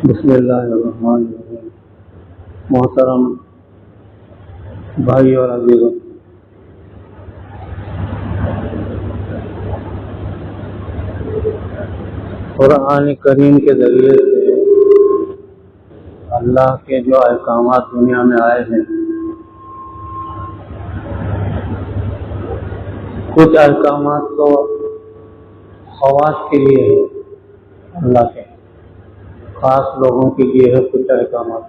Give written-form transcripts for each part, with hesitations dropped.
بسم اللہ الرحمن الرحیم۔ محترم بھائی اور عزیزوں، قرآن کریم کے ذریعے سے اللہ کے جو احکامات دنیا میں آئے ہیں، کچھ احکامات تو خواص کے لیے ہے، اللہ کے خاص لوگوں کے لیے ہے کچھ احکامات،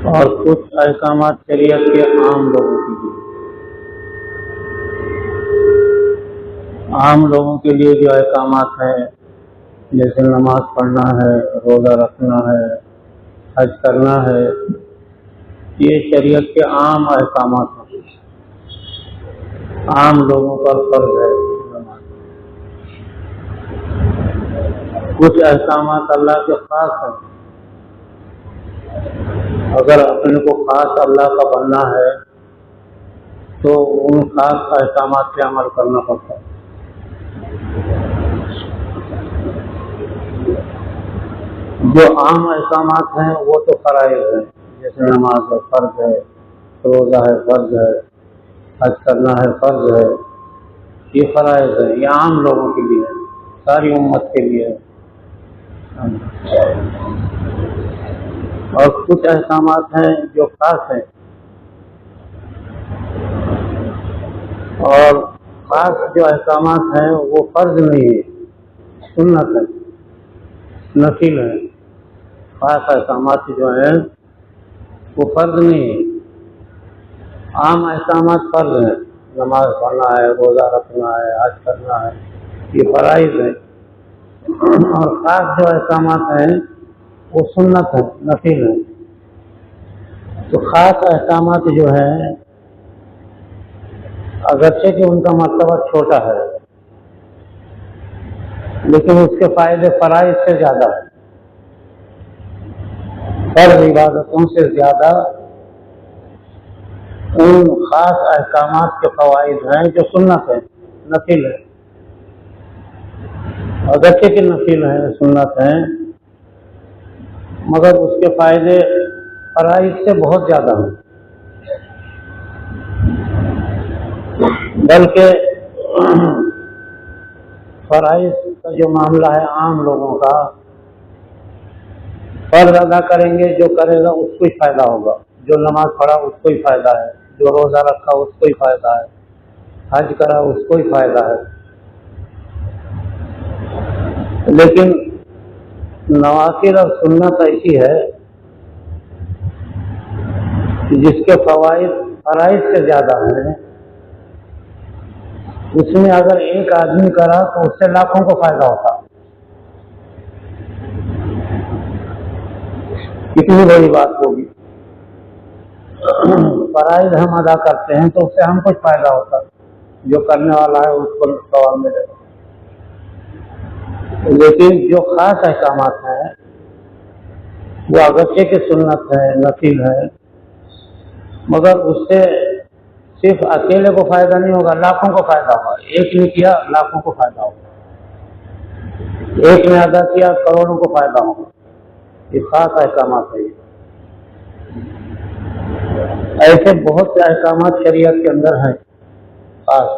اور کچھ احکامات شریعت کے عام لوگوں کے لیے۔ عام لوگوں کے لیے جو احکامات ہیں، جیسے نماز پڑھنا ہے، روزہ رکھنا ہے، حج کرنا ہے، یہ شریعت کے عام احکامات ہیں، عام لوگوں پر فرض ہے۔ کچھ احکامات اللہ کے خاص ہیں، اگر اپنے کو خاص اللہ کا بننا ہے تو ان خاص احکامات پہ عمل کرنا پڑتا ہے۔ جو عام احکامات ہیں وہ تو فرائض ہیں، جیسے نماز ہے فرض ہے، روزہ ہے فرض ہے، حج کرنا ہے فرض ہے، یہ فرائض ہے، یہ عام لوگوں کے لیے ہے، ساری امت کے لیے ہے۔ اور کچھ احکامات ہیں جو خاص ہیں، اور خاص جو احکامات ہیں وہ فرض نہیں ہے، سنت ہے، نفل ہے۔ خاص احکامات جو ہیں وہ فرض نہیں ہے، عام احکامات فرض ہیں، نماز پڑھنا ہے، روزہ رکھنا ہے، حج کرنا ہے، یہ فرائض ہیں۔ اور خاص جو احکامات ہیں وہ سنت ہے، نفل ہے۔ تو خاص احکامات جو ہیں اگرچہ کہ ان کا مرتبہ چھوٹا ہے، لیکن اس کے فائدے فرائض سے زیادہ ہیں، فرض عبادتوں سے زیادہ ان خاص احکامات کے فوائد ہیں جو سنت ہے، نفل ہے۔ اگرچہ کہ نفل ہے، سنت ہے، مگر اس کے فائدے فرائض سے بہت زیادہ ہیں۔ بلکہ فرائض کا جو معاملہ ہے عام لوگوں کا، فرض ادا کریں گے، جو کرے گا اس کو ہی فائدہ ہوگا، جو نماز پڑھا اس کو ہی فائدہ ہے، جو روزہ رکھا اس کو ہی فائدہ ہے، حج کرا اس کو ہی فائدہ ہے۔ لیکن نوافل اور سنت ایسی ہے کہ جس کے فوائد فرائض سے زیادہ ہیں، اس میں اگر ایک آدمی کرا تو اس سے لاکھوں کو فائدہ ہوتا۔ کتنی بڑی بات ہوگی، فرائض ہم ادا کرتے ہیں تو اس سے ہم کچھ فائدہ ہوتا، جو کرنے والا ہے اس کو ثواب ملے گا۔ لیکن جو خاص احکامات ہیں وہ اگرچہ کہ سنت ہے، نفل ہے، مگر اس سے صرف اکیلے کو فائدہ نہیں ہوگا، لاکھوں کو فائدہ ہوگا۔ ایک نے کیا لاکھوں کو فائدہ ہوگا، ایک نے ادا کیا کروڑوں کو فائدہ ہوگا۔ یہ خاص احکامات ہے۔ ایسے بہت سے احکامات شریعت کے اندر ہیں خاص،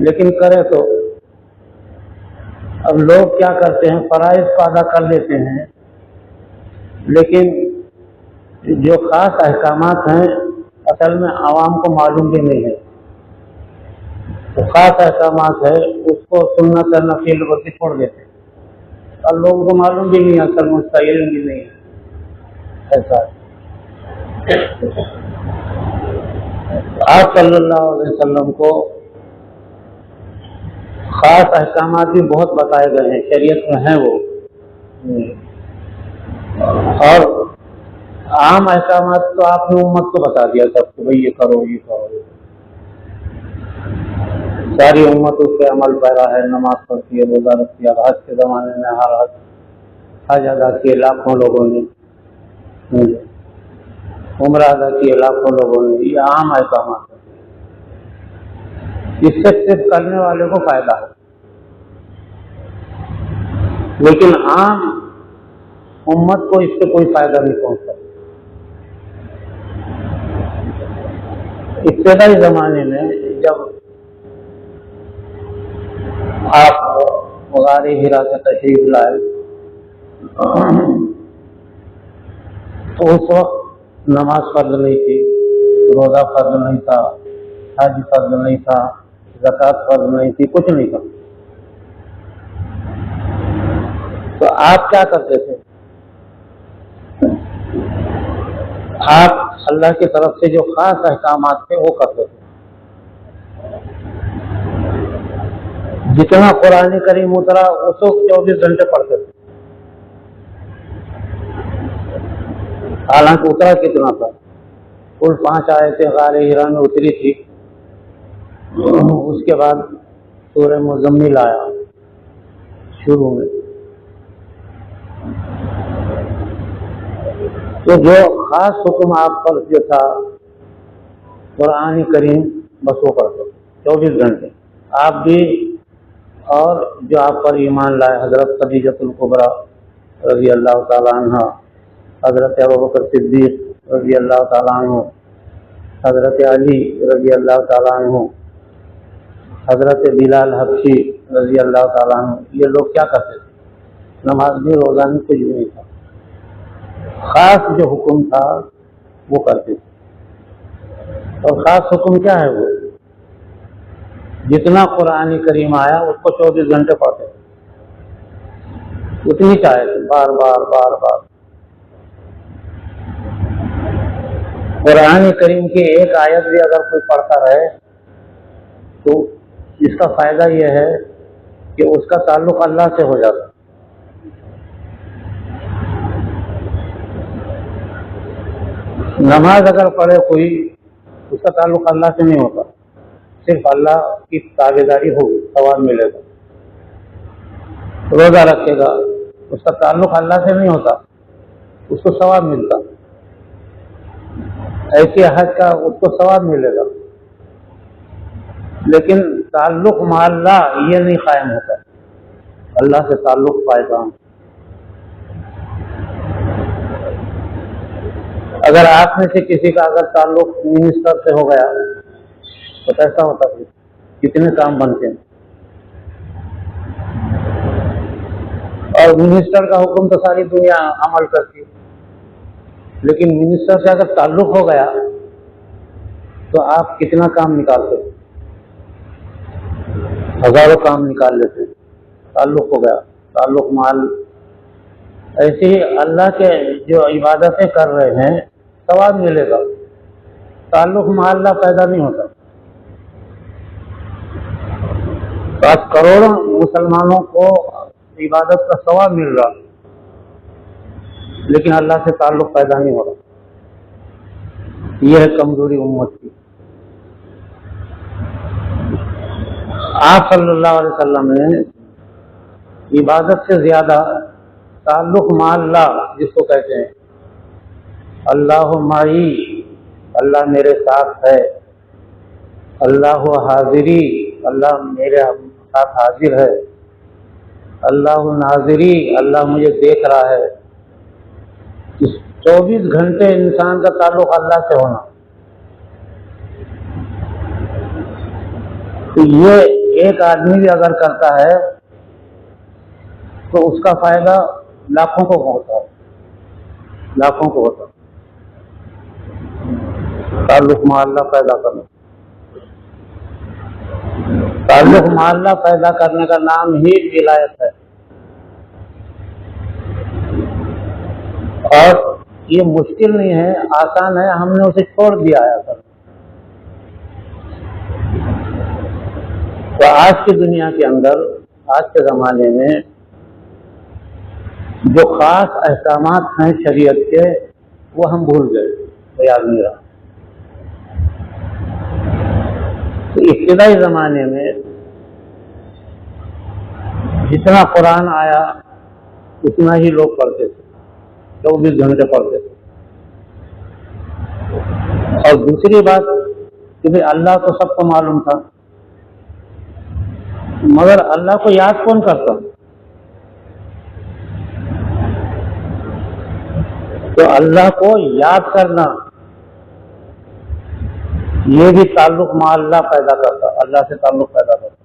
لیکن کرے تو اب لوگ کیا کرتے ہیں، فرائض کو ادا کر لیتے ہیں، لیکن جو خاص احکامات ہیں اصل میں عوام کو معلوم بھی نہیں ہے۔ تو خاص احکامات ہے اس کو سنت اور نفل کو چھوڑ دیتے ہیں، اور لوگوں کو معلوم بھی نہیں ہے، اصل میں اس کا علم بھی نہیں ہے۔ ایسا آپ صلی اللہ علیہ وسلم کو خاص احکامات بھی بہت بتائے گئے ہیں، شریعت میں ہیں وہ، اور عام احکامات تو آپ نے امت کو بتا دیا سب کو، بھئی یہ کرو یہ کرو، ساری امت اس پہ عمل پیرا ہے، نماز پڑھتی ہے، روزہ رکھتی ہے، حج کے زمانے میں ہر حج ادا کیے لاکھوں لوگوں نے، عمرہ ادا کیے لاکھوں لوگوں نے، یہ عام احکامات ہیں، اس سے صرف کرنے والے کو فائدہ ہے۔ لیکن عام امت کو اس سے کوئی فائدہ نہیں پہنچتا۔ ابتدائی زمانے میں جب آپ غار حرا سے تشریف لائے تو اس وقت نماز فرض نہیں تھی، روزہ فرض نہیں تھا، حج فرض نہیں تھا، زکوٰۃ فرض نہیں تھی، کچھ نہیں تھا۔ تو آپ کیا کرتے تھے؟ آپ اللہ کی طرف سے جو خاص احکامات تھے وہ کرتے تھے۔ جتنا قرآن کریم اترا اس وقت 24 گھنٹے پڑھتے تھے، حالانکہ اترا کتنا تھا؟ کل 5 آیتیں غار حرا میں اتری تھی۔ اس کے بعد سورہ مزمل آیا شروع میں، تو جو خاص حکم آپ پر جو تھا قرآن کریم بس وہ پڑھتے 24 گھنٹے آپ بھی، اور جو آپ پر ایمان لائے حضرت خدیجہ الکبریٰ رضی اللہ تعالیٰ عنہ، حضرت ابوبکر صدیق رضی اللہ تعالیٰ عنہ، حضرت علی رضی اللہ تعالیٰ عنہ، حضرت بلال حبشی رضی اللہ تعالیٰ عنہ، یہ لوگ کیا کرتے تھے؟ نماز بھی، روزہ بھی، کچھ بھی نہیں تھا، خاص جو حکم تھا وہ کرتے تھے۔ اور خاص حکم کیا ہے؟ وہ جتنا قرآن کریم آیا اس کو 24 گھنٹے پڑھتے تھے، اتنی چاہے تھے، بار بار بار بار۔ قرآن کریم کی ایک آیت بھی اگر کوئی پڑھتا رہے تو اس کا فائدہ یہ ہے کہ اس کا تعلق اللہ سے ہو جاتا۔ نماز اگر پڑھے کوئی، اس کا تعلق اللہ سے نہیں ہوتا، صرف اللہ کی تابعداری ہوگی، ثواب ملے گا۔ روزہ رکھے گا، اس کا تعلق اللہ سے نہیں ہوتا، اس کو ثواب ملتا۔ ایسے حج کا اس کو ثواب ملے گا، لیکن تعلق مع اللہ یہ نہیں قائم ہوتا، اللہ سے تعلق پائے گا۔ اگر آپ میں سے کسی کا اگر تعلق منسٹر سے ہو گیا تو کیسا ہوتا ہے؟ کتنے کام بنتے ہیں، اور منسٹر کا حکم تو ساری دنیا عمل کرتی ہے، لیکن منسٹر سے اگر تعلق ہو گیا تو آپ کتنا کام نکالتے ہیں؟ ہزاروں کام نکال لیتے ہیں، تعلق ہو گیا، تعلق مال۔ ایسے ہی اللہ کے جو عبادتیں کر رہے ہیں ثواب ملے گا، تعلق مع اللہ پیدا نہیں ہوتا۔ تو آج کروڑوں مسلمانوں کو عبادت کا ثواب مل رہا، لیکن اللہ سے تعلق پیدا نہیں ہو رہا۔ یہ ہے کمزوری امت کی۔ آپ صلی اللہ علیہ وسلم نے عبادت سے زیادہ تعلق مع اللہ، جس کو کہتے ہیں اللہ معی، اللہ میرے ساتھ ہے، اللہ حاضری، اللہ میرے ساتھ حاضر ہے، اللہ ناظری، اللہ مجھے دیکھ رہا ہے۔ اس 24 گھنٹے انسان کا تعلق اللہ سے ہونا، تو یہ ایک آدمی بھی اگر کرتا ہے تو اس کا فائدہ لاکھوں کو ہوتا ہے، لاکھوں کو ہوتا ہے۔ تعلق مع اللہ پیدا کرنا، تعلق مع اللہ پیدا کرنے کا نام ہی ولایت ہے، اور یہ مشکل نہیں ہے، آسان ہے، ہم نے اسے چھوڑ دیا ہے اصل۔ تو آج کی دنیا کے اندر، آج کے زمانے میں جو خاص احکامات ہیں شریعت کے وہ ہم بھول گئے، وہ یاد نہیں رہا۔ تو ابتدائی زمانے میں جتنا قرآن آیا اتنا ہی لوگ پڑھتے تھے، 24 گھنٹے پڑھتے تھے۔ اور دوسری بات کہ بھائی اللہ تو سب کو معلوم تھا، مگر اللہ کو یاد کون کرتا؟ تو اللہ کو یاد کرنا یہ بھی تعلق مع اللہ پیدا کرتا، اللہ سے تعلق پیدا کرتا۔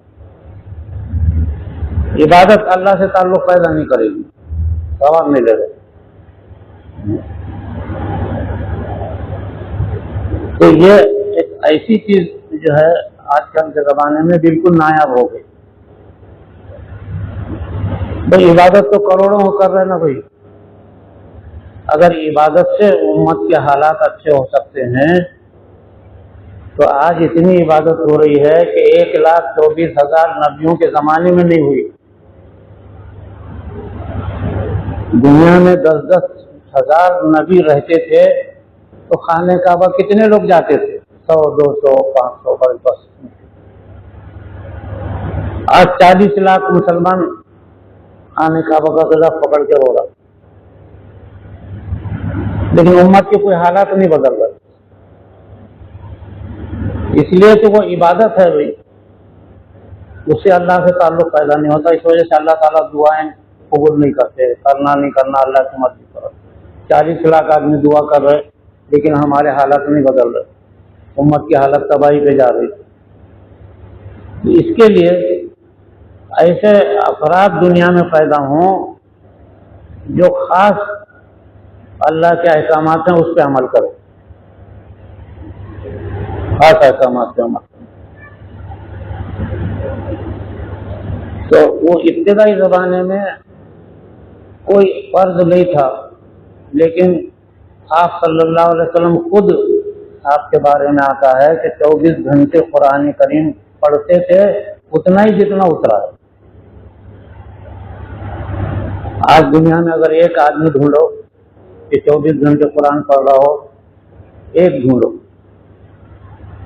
عبادت اللہ سے تعلق پیدا نہیں کرے گی، ثواب نہیں لے گا۔ تو یہ ایک ایسی چیز جو ہے آج کل کے زمانے میں بالکل نایاب ہو گئی۔ بھائی عبادت تو کروڑوں کر رہے نا بھائی، اگر عبادت سے امت کے حالات اچھے ہو سکتے ہیں تو آج اتنی عبادت ہو رہی ہے کہ 1,24,000 نبیوں کے زمانے میں نہیں ہوئی۔ دنیا میں 10-10 ہزار نبی رہتے تھے تو خانہ کعبہ کتنے لوگ جاتے تھے؟ 100 200 500 بس۔ آج 40 لاکھ مسلمان خانہ کعبہ کا قبلہ پکڑ کے رو رہا، لیکن امت کے کوئی حالات نہیں بدل رہے، اس لیے کہ وہ عبادت ہے بھائی، اس سے اللہ سے تعلق پیدا نہیں ہوتا۔ اس وجہ سے اللہ تعالیٰ دعائیں قبول نہیں کرتے، کرنا نہیں کرنا اللہ کی مرضی پر۔ 40 لاکھ آدمی دعا کر رہے لیکن ہمارے حالات نہیں بدل رہے، امت کی حالت تباہی پہ جا رہی۔ اس کے لیے ایسے افراد دنیا میں پیدا ہوں جو خاص اللہ کے احکامات ہیں اس پہ عمل کرے، خاص احکامات پہ عمل کرے۔ تو وہ ابتدائی زمانے میں کوئی فرض نہیں تھا، لیکن آپ صلی اللہ علیہ وسلم خود آپ کے بارے میں آتا ہے کہ 24 گھنٹے قرآن کریم پڑھتے تھے، اتنا ہی جتنا اترا ہے۔ آج دنیا میں اگر ایک آدمی ڈھونڈو کہ 24 گھنٹے قرآن پڑھ رہا ہو، ایک ڈھونڈو۔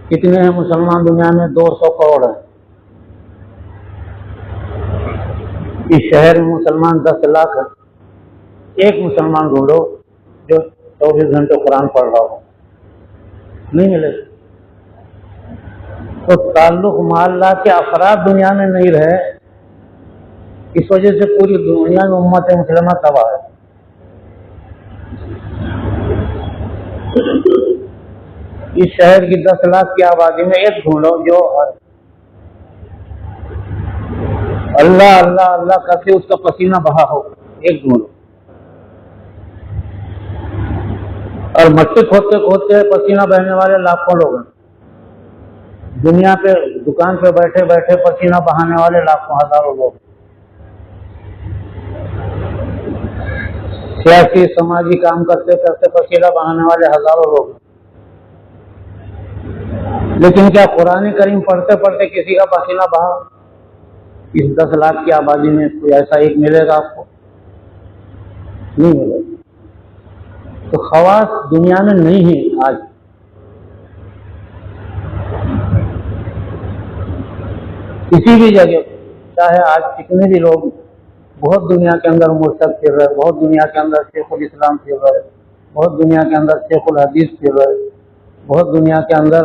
کتنے ہیں مسلمان دنیا میں؟ 200 کروڑ ہیں۔ اس شہر میں مسلمان 10 لاکھ ہیں، ایک مسلمان ڈھونڈو جو 24 گھنٹے قرآن پڑھ رہا ہو، نہیں ملے۔ تو تعلق مع اللہ کے افراد دنیا میں نہیں رہے، اس وجہ سے پوری دنیا میں امت مسلمہ تباہ ہے۔ اس شہر کی 10 لاکھ کی آبادی میں ایک ڈھونڈو جو اللہ اللہ اللہ کر کے اس کا پسینہ بہا ہو، ایک ڈھونڈو۔ اور مسجد کھودتے کھودتے پسینہ بہنے والے لاکھوں لوگ ہیں دنیا پہ، دکان پہ بیٹھے بیٹھے پسینہ بہانے والے لاکھوں ہزاروں لوگ، سیاسی سماجی کام کرتے کرتے پسینہ بہانے والے ہزاروں لوگ۔ لیکن کیا قرآن کریم پڑھتے پڑھتے کسی کا پسینہ بہا؟ اس 10 لاکھ کی آبادی میں کوئی ایسا ایک ملے گا آپ کو؟ نہیں ملے گا۔ تو خواص دنیا میں نہیں ہے آج۔ کسی بھی جگہ چاہے آج کتنے بھی لوگ بہت دنیا کے اندر مرتد پھر رہے، بہت دنیا کے اندر شیخ الاسلام پھر رہے، بہت دنیا کے اندر شیخ الحدیث پھر رہے، بہت دنیا کے اندر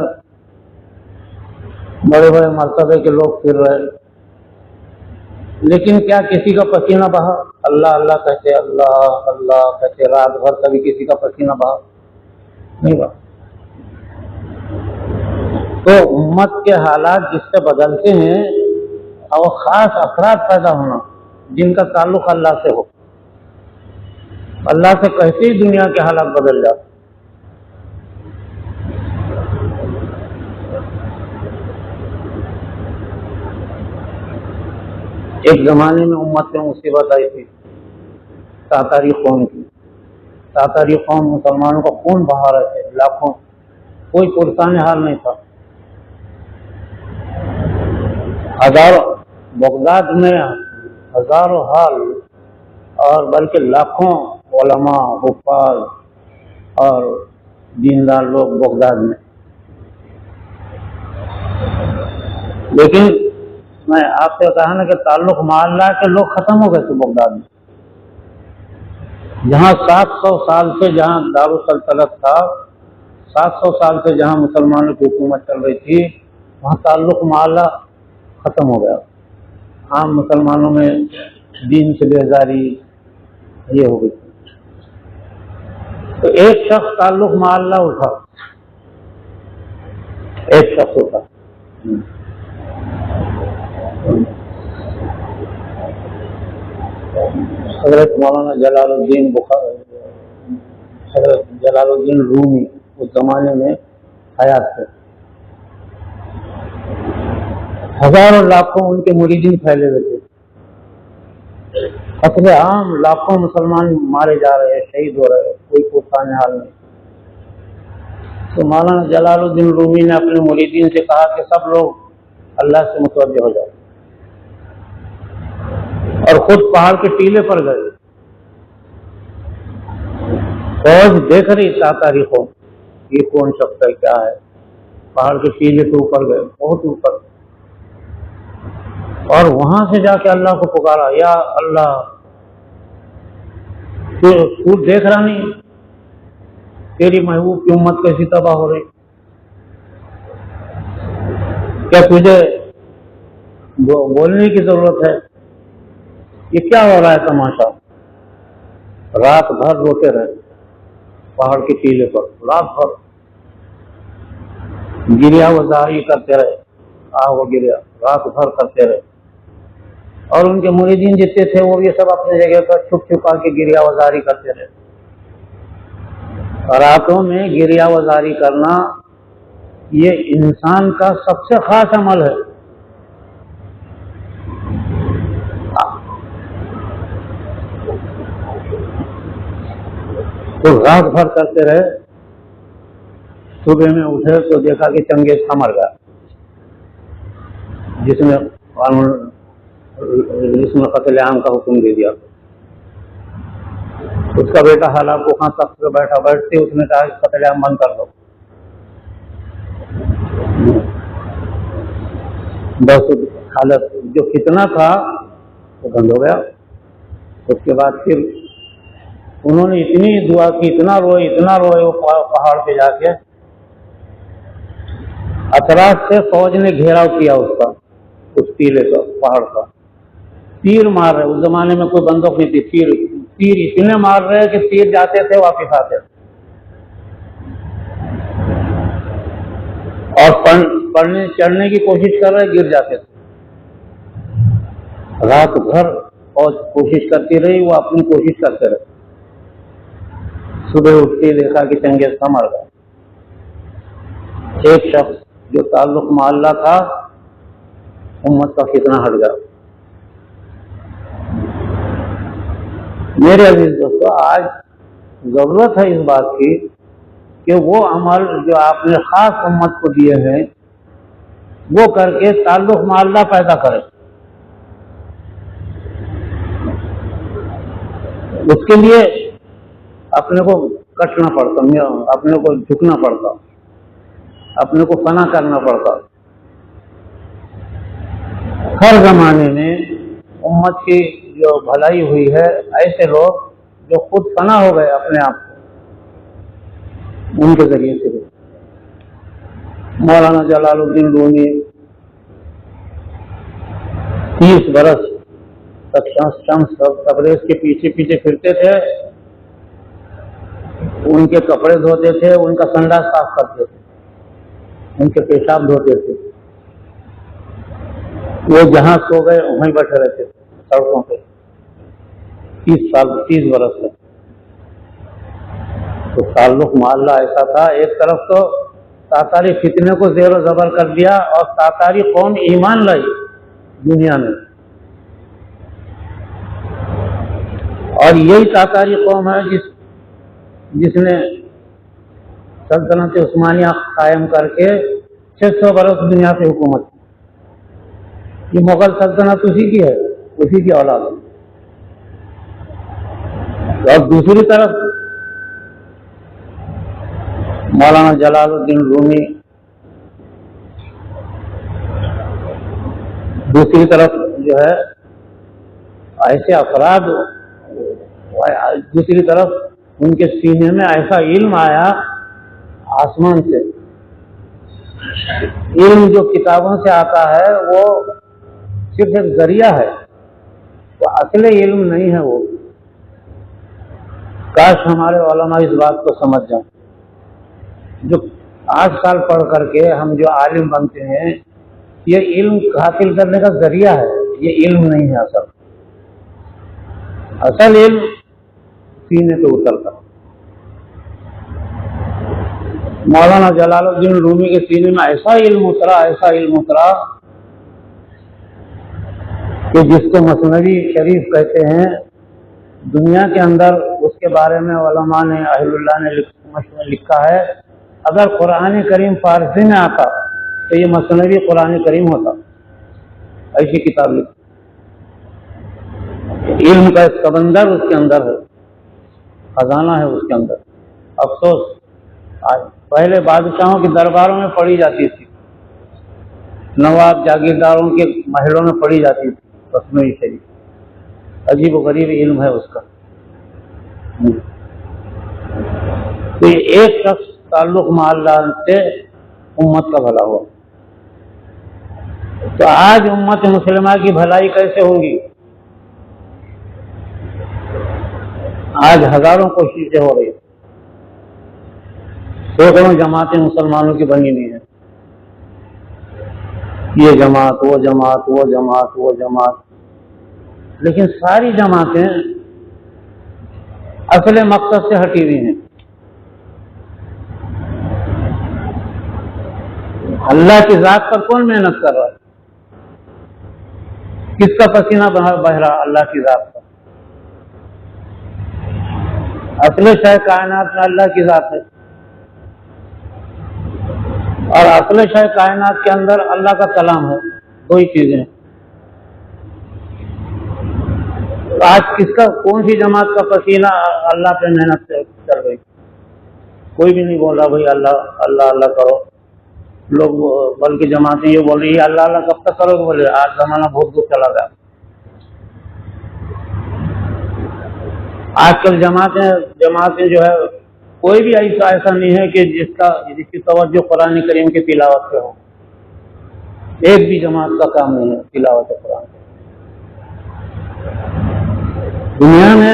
بڑے بڑے مرتبے کے لوگ پھر رہے، لیکن کیا کسی کا پسینہ بہا؟ اللہ اللہ کہتے، اللہ اللہ کہتے رات بھر، کبھی کسی کا پسینہ بہا؟ نہیں بہا۔ تو امت کے حالات جس سے بدلتے ہیں اور خاص افراد پیدا ہونا جن کا تعلق اللہ سے ہو، اللہ سے کیسے ہی دنیا کے حالات بدل جاتے۔ ایک زمانے میں امت میں مصیبت آئی تھی، تاتاری قوم کی۔ تاتاری قوم مسلمانوں کا خون بہا رہے تھے لاکھوں، کوئی پرسان حال نہیں تھا۔ ہزاروں بغداد میں ہزاروں حال اور بلکہ لاکھوں علماء، حفاظ اور دیندار لوگ بغداد میں۔ لیکن میں آپ سے کہا نا کہ تعلق مع اللہ کے لوگ ختم ہو گئے تھے بغداد میں، جہاں 700 سال سے جہاں دارالسلطنت تھا، 700 سال سے جہاں مسلمانوں کی حکومت چل رہی تھی، وہاں تعلق مع اللہ ختم ہو گیا۔ عام مسلمانوں میں دین سے بیزاری یہ ہو گئی۔ تو ایک شخص تعلق مع اللہ اٹھا، ایک شخص اٹھا، حضرت مولانا جلال الدین بخاری، حضرت جلال الدین رومی اس زمانے میں حیات تھے، ہزاروں لاکھوں ان کے مریدین پھیلے ہوئے تھے، قتل عام، لاکھوں مسلمان مارے جا رہے ہیں، شہید ہو رہے ہیں، کوئی پوچھنے حال نہیں۔ تو مولانا جلال الدین رومی نے اپنے مریدین سے کہا کہ سب لوگ اللہ سے متوجہ ہو جائے، اور خود پہاڑ کے ٹیلے پر گئے۔ فوج دیکھ رہی تاریخ کو، یہ کون شخص ہے، کیا ہے، پہاڑ کے ٹیلے کے اوپر گئے، بہت اوپر، اور وہاں سے جا کے اللہ کو پکارا، یا اللہ تو دیکھ رہا نہیں تیری محبوب کی امت کیسی تباہ ہو رہی، کیا تجھے بولنے کی ضرورت ہے، یہ کیا ہو رہا ہے تماشا؟ رات بھر روتے رہے پہاڑ کے ٹیلے پر، رات بھر گریا وزاری کرتے رہے، وہ گریا رات بھر کرتے رہے، اور ان کے مریدین جتنے تھے وہ یہ سب اپنے جگہ پر چھپ چھپا کے گریا وزاری کرتے رہے۔ راتوں میں گریا وزاری کرنا یہ انسان کا سب سے خاص عمل ہے۔ تو رات بھر کرتے رہے، صبح میں اٹھے تو دیکھا کہ چنگیز خان مر گیا، جس نے قتل عام کا حکم دے دیا۔ اس کا بیٹا حالات کو خان تخت پہ بیٹھتے اس نے کہا کہ قتل عام بند کر دو، بس حالت جو فتنہ تھا وہ بند ہو گیا۔ اس کے بعد پھر انہوں نے اتنی دعا کی، اتنا روئے وہ پہاڑ پہ جا کے، اطراف سے فوج نے گھیراؤ کیا اس کا، اس ٹیلے کا، پہاڑ کا، تیر مار رہے، اس زمانے میں کوئی بندوق نہیں تھی، تیر اتنے مار رہے کہ تیر جاتے تھے واپس آتے تھے، اور پڑھنے چڑھنے کی کوشش کر رہے، گر جاتے تھے۔ رات بھر فوج کوشش کرتی رہی، وہ اپنی کوشش کرتے رہے، صبح اٹھ کے دیکھا کہ چنگیز خان مر گیا۔ ایک شخص جو تعلق مع اللہ تھا، امت کا فتنہ ہٹ گیا۔ میرے عزیز دوستو، آج ضرورت ہے اس بات کی کہ وہ عمل جو آپ نے خاص امت کو دیے ہیں وہ کر کے تعلق مع اللہ پیدا کرے۔ اس کے لیے اپنے کو کٹنا پڑتا، اپنے کو جھکنا پڑتا، اپنے کو فنا کرنا پڑتا۔ ہر زمانے میں امت کی جو بھلائی ہوئی ہے، ایسے لوگ جو خود فنا ہو گئے اپنے آپ کو، ان کے ذریعے سے۔ مولانا جلال الدین رومی 30 برس تک شمس تبریز کے پیچھے پیچھے پھرتے تھے، ان کے کپڑے دھوتے تھے، ان کا سنڈا صاف کرتے تھے، ان کے پیشاب دھوتے تھے، وہ جہاں سو گئے وہیں بیٹھے رہتے تھے سڑکوں پہ 30 برس تک۔ تو تعلق مع اللہ ایسا تھا، ایک طرف تو تاتاری فتنے کو زیر و زبر کر دیا، اور تاتاری قوم ایمان لائی دنیا میں، اور یہی تاتاری قوم ہے جس نے سلطنت عثمانیہ قائم کر کے 600 برس دنیا پہ حکومت کی۔ یہ مغل سلطنت اسی کی ہے، اسی کی اولاد ہے۔ اور دوسری طرف مولانا جلال الدین رومی، دوسری طرف جو ہے ایسے افراد، دوسری طرف ان کے سینے میں ایسا علم آیا آسمان سے۔ علم جو کتابوں سے آتا ہے وہ صرف ایک ذریعہ ہے، وہ اصل علم نہیں ہے۔ وہ کاش ہمارے علماء اس بات کو سمجھ جائیں. جو 8 سال پڑھ کر کے ہم جو عالم بنتے ہیں، یہ علم حاصل کرنے کا ذریعہ ہے، یہ علم نہیں ہے. اصل علم سینے پہ اترتا. مولانا جلال الدین رومی کے سینے میں ایسا علم اترا کہ جس کو مثنوی شریف کہتے ہیں. دنیا کے اندر اس کے بارے میں علماء نے، اہل اللہ نے لکھا ہے، اگر قرآن کریم فارسی میں آتا تو یہ مثنوی قرآن کریم ہوتا. ایسی کتاب لکھی. علم کا ایک سمندر اس کے اندر ہے، خزانہ ہے اس کے اندر. افسوس آج پہلے بادشاہوں کے درباروں میں پڑھی جاتی تھی، نواب جاگیرداروں کے محلوں میں پڑھی جاتی تھی مثنوی شریف. عجیب و غریب علم ہے اس کا. تو یہ ایک شخص تعلق محلہ سے امت کا بھلا ہوا. تو آج امت مسلمہ کی بھلائی کیسے ہوگی؟ آج ہزاروں کوششیں ہو رہی ہیں. سینکڑوں جماعتیں مسلمانوں کی بنی نہیں ہیں. یہ جماعت، وہ جماعت، وہ جماعت، وہ جماعت. لیکن ساری جماعتیں اصل مقصد سے ہٹی ہوئی ہیں. اللہ کی ذات پر کون محنت کر رہا ہے؟ کس کا پسینہ بہ رہا؟ اللہ کی ذات پر. اصل شے کائنات میں اللہ کی ذات ہے، اور اصل شے کائنات کے اندر اللہ کا کلام ہے. دو ہی چیزیں ہیں. آج کس کا، کون سی جماعت کا پسینہ اللہ پہ محنت سے چل رہی؟ کوئی بھی نہیں بول رہا بھائی اللہ اللہ اللہ کرو. لوگ بلکہ جماعتیں یہ بول رہی ہے اللہ اللہ کب تک کرو گے؟ بولے آج زمانہ بہت دور چلا گیا. آج کل جماعتیں جو ہے، کوئی بھی ایسا نہیں ہے کہ جس کی توجہ قرآن کریم کی تلاوت پہ ہو. ایک بھی جماعت کا کام نہیں ہے تلاوت قرآن. دنیا میں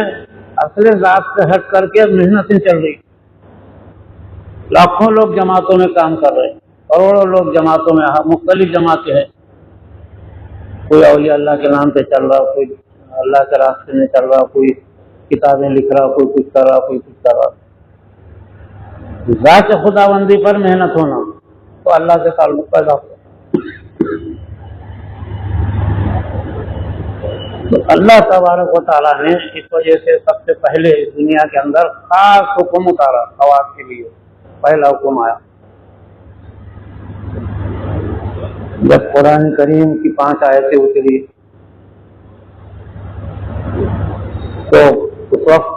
اصل ذات سے ہٹ کر کے محنتیں چل رہی. لاکھوں لوگ جماعتوں میں کام کر رہے ہیں، کروڑوں لوگ جماعتوں میں، مختلف جماعتیں ہیں. کوئی اولیاء اللہ کے نام پہ چل رہا، کوئی اللہ کے راستے میں چل رہا، کوئی کتابیں لکھ رہا، کوئی کچھ کر رہا، کوئی کچھ کر رہا. ذات خداوندی پر محنت ہونا تو اللہ سے تعلق پیدا ہو. تو اللہ تبارک و تعالیٰ نے اس وجہ سے سب سے پہلے دنیا کے اندر خاص حکم اتارا خواص کے لیے. پہلا حکم آیا جب قرآن کریم کی 5 آیتیں اتری تو اس وقت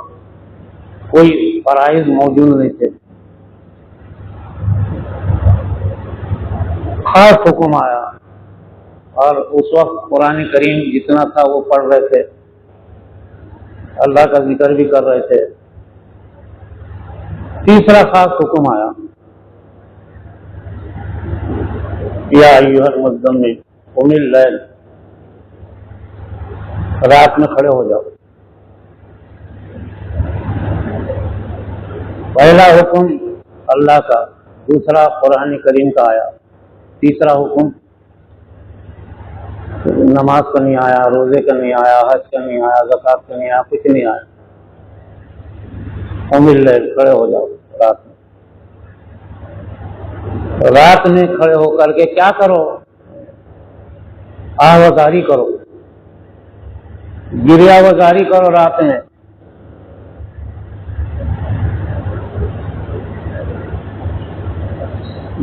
کوئی فرائض موجود نہیں تھے. خاص حکم آیا اور اس وقت قرآن کریم جتنا تھا وہ پڑھ رہے تھے، اللہ کا ذکر بھی کر رہے تھے. تیسرا خاص حکم آیا یا ایھا المزمل قم اللیل، رات میں کھڑے ہو جاؤ. پہلا حکم اللہ کا، دوسرا قرآن کریم کا آیا، تیسرا حکم نماز کا نہیں آیا، روزے کا نہیں آیا، حج کا نہیں آیا، زکوٰۃ کا نہیں آیا، کچھ نہیں آیا. قم اللیل، کھڑے ہو جاؤ رات میں. رات میں کھڑے ہو کر کے کیا کرو؟ آہوازاری کرو، گریہ وزاری کرو رات میں.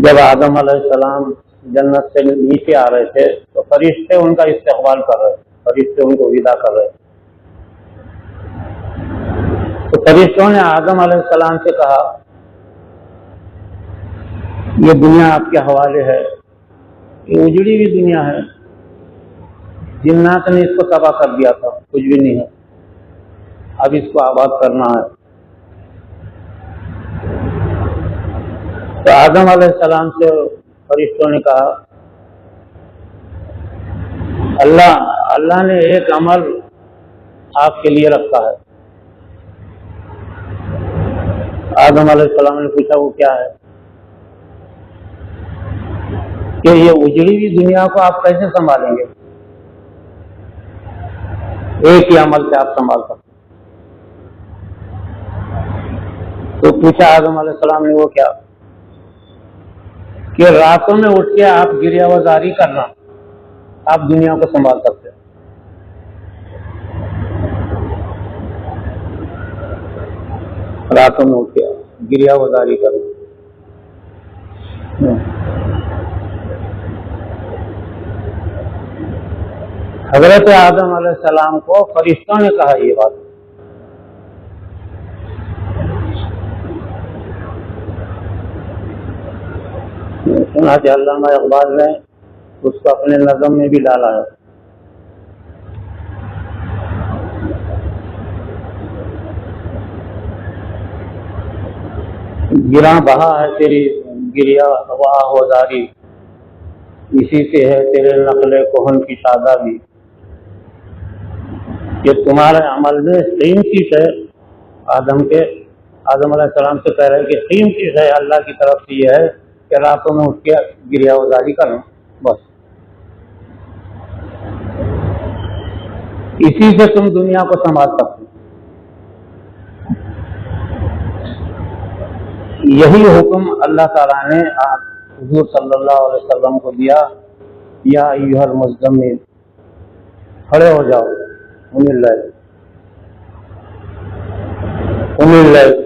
جب آدم علیہ السلام جنت سے نیچے آ رہے تھے تو فرشتے ان کا استقبال کر رہے تھے، فرشتے ان کو ودا کر رہے تھے. تو فرشتوں نے آدم علیہ السلام سے کہا یہ دنیا آپ کے حوالے ہے، یہ اجڑی ہوئی دنیا ہے، جنات نے اس کو تباہ کر دیا تھا، کچھ بھی نہیں ہے، اب اس کو آباد کرنا ہے. تو آدم علیہ السلام سے فرشتوں نے کہا اللہ نے ایک عمل آپ کے لیے رکھا ہے، آدم علیہ السلام نے پوچھا وہ کیا ہے؟ کہ یہ اجڑی ہوئی دنیا کو آپ کیسے سنبھالیں گے؟ ایک ہی عمل سے آپ سنبھال سکتے؟ تو پوچھا آدم علیہ السلام نے وہ کیا؟ کہ راتوں میں اٹھ کے آپ گریہ وزاری کرنا آپ دنیا کو سنبھال سکتے ہیں۔ راتوں میں اٹھ کے گریہ وزاری کرنا۔ حضرت آدم علیہ السلام کو فرشتوں نے کہا یہ بات۔ چنانچہ علامہ اقبال نے اس کو اپنے نظم میں بھی ڈالا ہے۔ گراں بہا ہے تیری گریہ و آہوازاری، اسی سے ہے تیرے نقل کہن کی شادابی۔ یہ تمہارے عمل میں سیم چیز ہے۔ آدم علیہ السلام سے کہہ رہے کہ سیم چیز ہے اللہ کی طرف سے یہ ہے کہ راتوں میں اٹھ کے گریہ وزاری کرنا، بس اسی سے تم دنیا کو سنبھال سکتے ہو۔ یہی حکم اللہ تعالیٰ نے حضور صلی اللہ علیہ وسلم کو دیا، یا ایھا المزمل، کھڑے ہو جاؤ، قم اللیل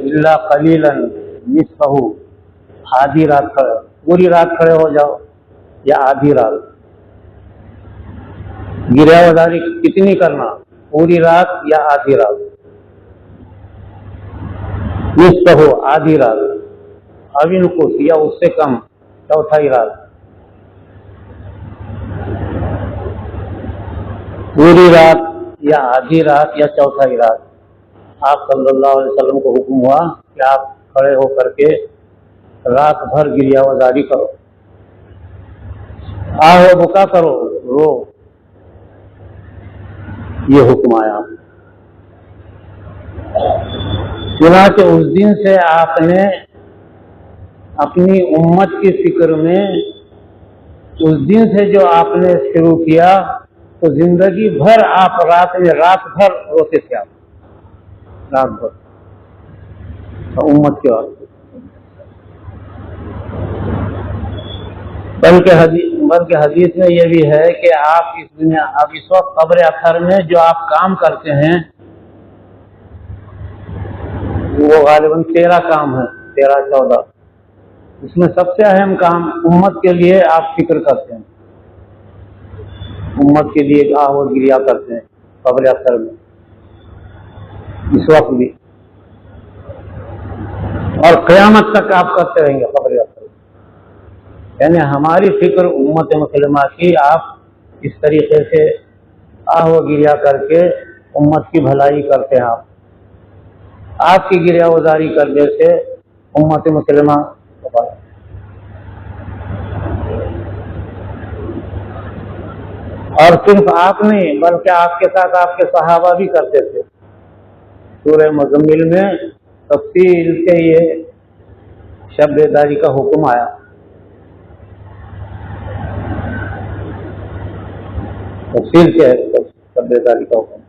الا قلیلا نصفہ، آدھی رات کھڑے، پوری رات کھڑے ہو جاؤ یا آدھی رات۔ گریہ وزاری کتنی کرنا؟ پوری رات یا آدھی رات؟ نصفہ، آدھی رات، ابھی نقص یا اس سے کم، چوتھائی رات۔ پوری رات یا آدھی رات یا چوتھائی رات، آپ صلی اللہ علیہ وسلم کو حکم ہوا کہ آپ کھڑے ہو کر کے رات بھر گریہ وزاری کرو، آہو بکا کرو، رو، یہ حکم آیا۔ چنانچہ اس دن سے آپ نے اپنی امت کی فکر میں، اس دن سے جو آپ نے شروع کیا تو زندگی بھر آپ رات بھر روتے تھے، آپ رات بھر امت کے واسطے۔ بلکہ حدیث میں یہ بھی ہے کہ آپ اس دنیا، اب اس وقت قبر اثر میں جو آپ کام کرتے ہیں وہ غالباً 13 کام ہے، 13-14، اس میں سب سے اہم کام امت کے لیے آپ فکر کرتے ہیں، امت کے لیے آہو گریہ کرتے ہیں قبر اثر میں، اس وقت بھی، اور قیامت تک آپ کرتے رہیں گے قبر اثر میں۔ یعنی ہماری فکر امت مسلمہ کی، آپ اس طریقے سے آہو گریہ کر کے امت کی بھلائی کرتے ہیں۔ آپ کی گریہ وزاری کرنے سے امت مسلمہ، اور صرف آپ نہیں بلکہ آپ کے ساتھ آپ کے صحابہ بھی کرتے تھے۔ سورہ مزمل میں تفصیل سے یہ شب بیداری کا حکم آیا۔ تفصیل سے ہے شب بیداری کا حکم۔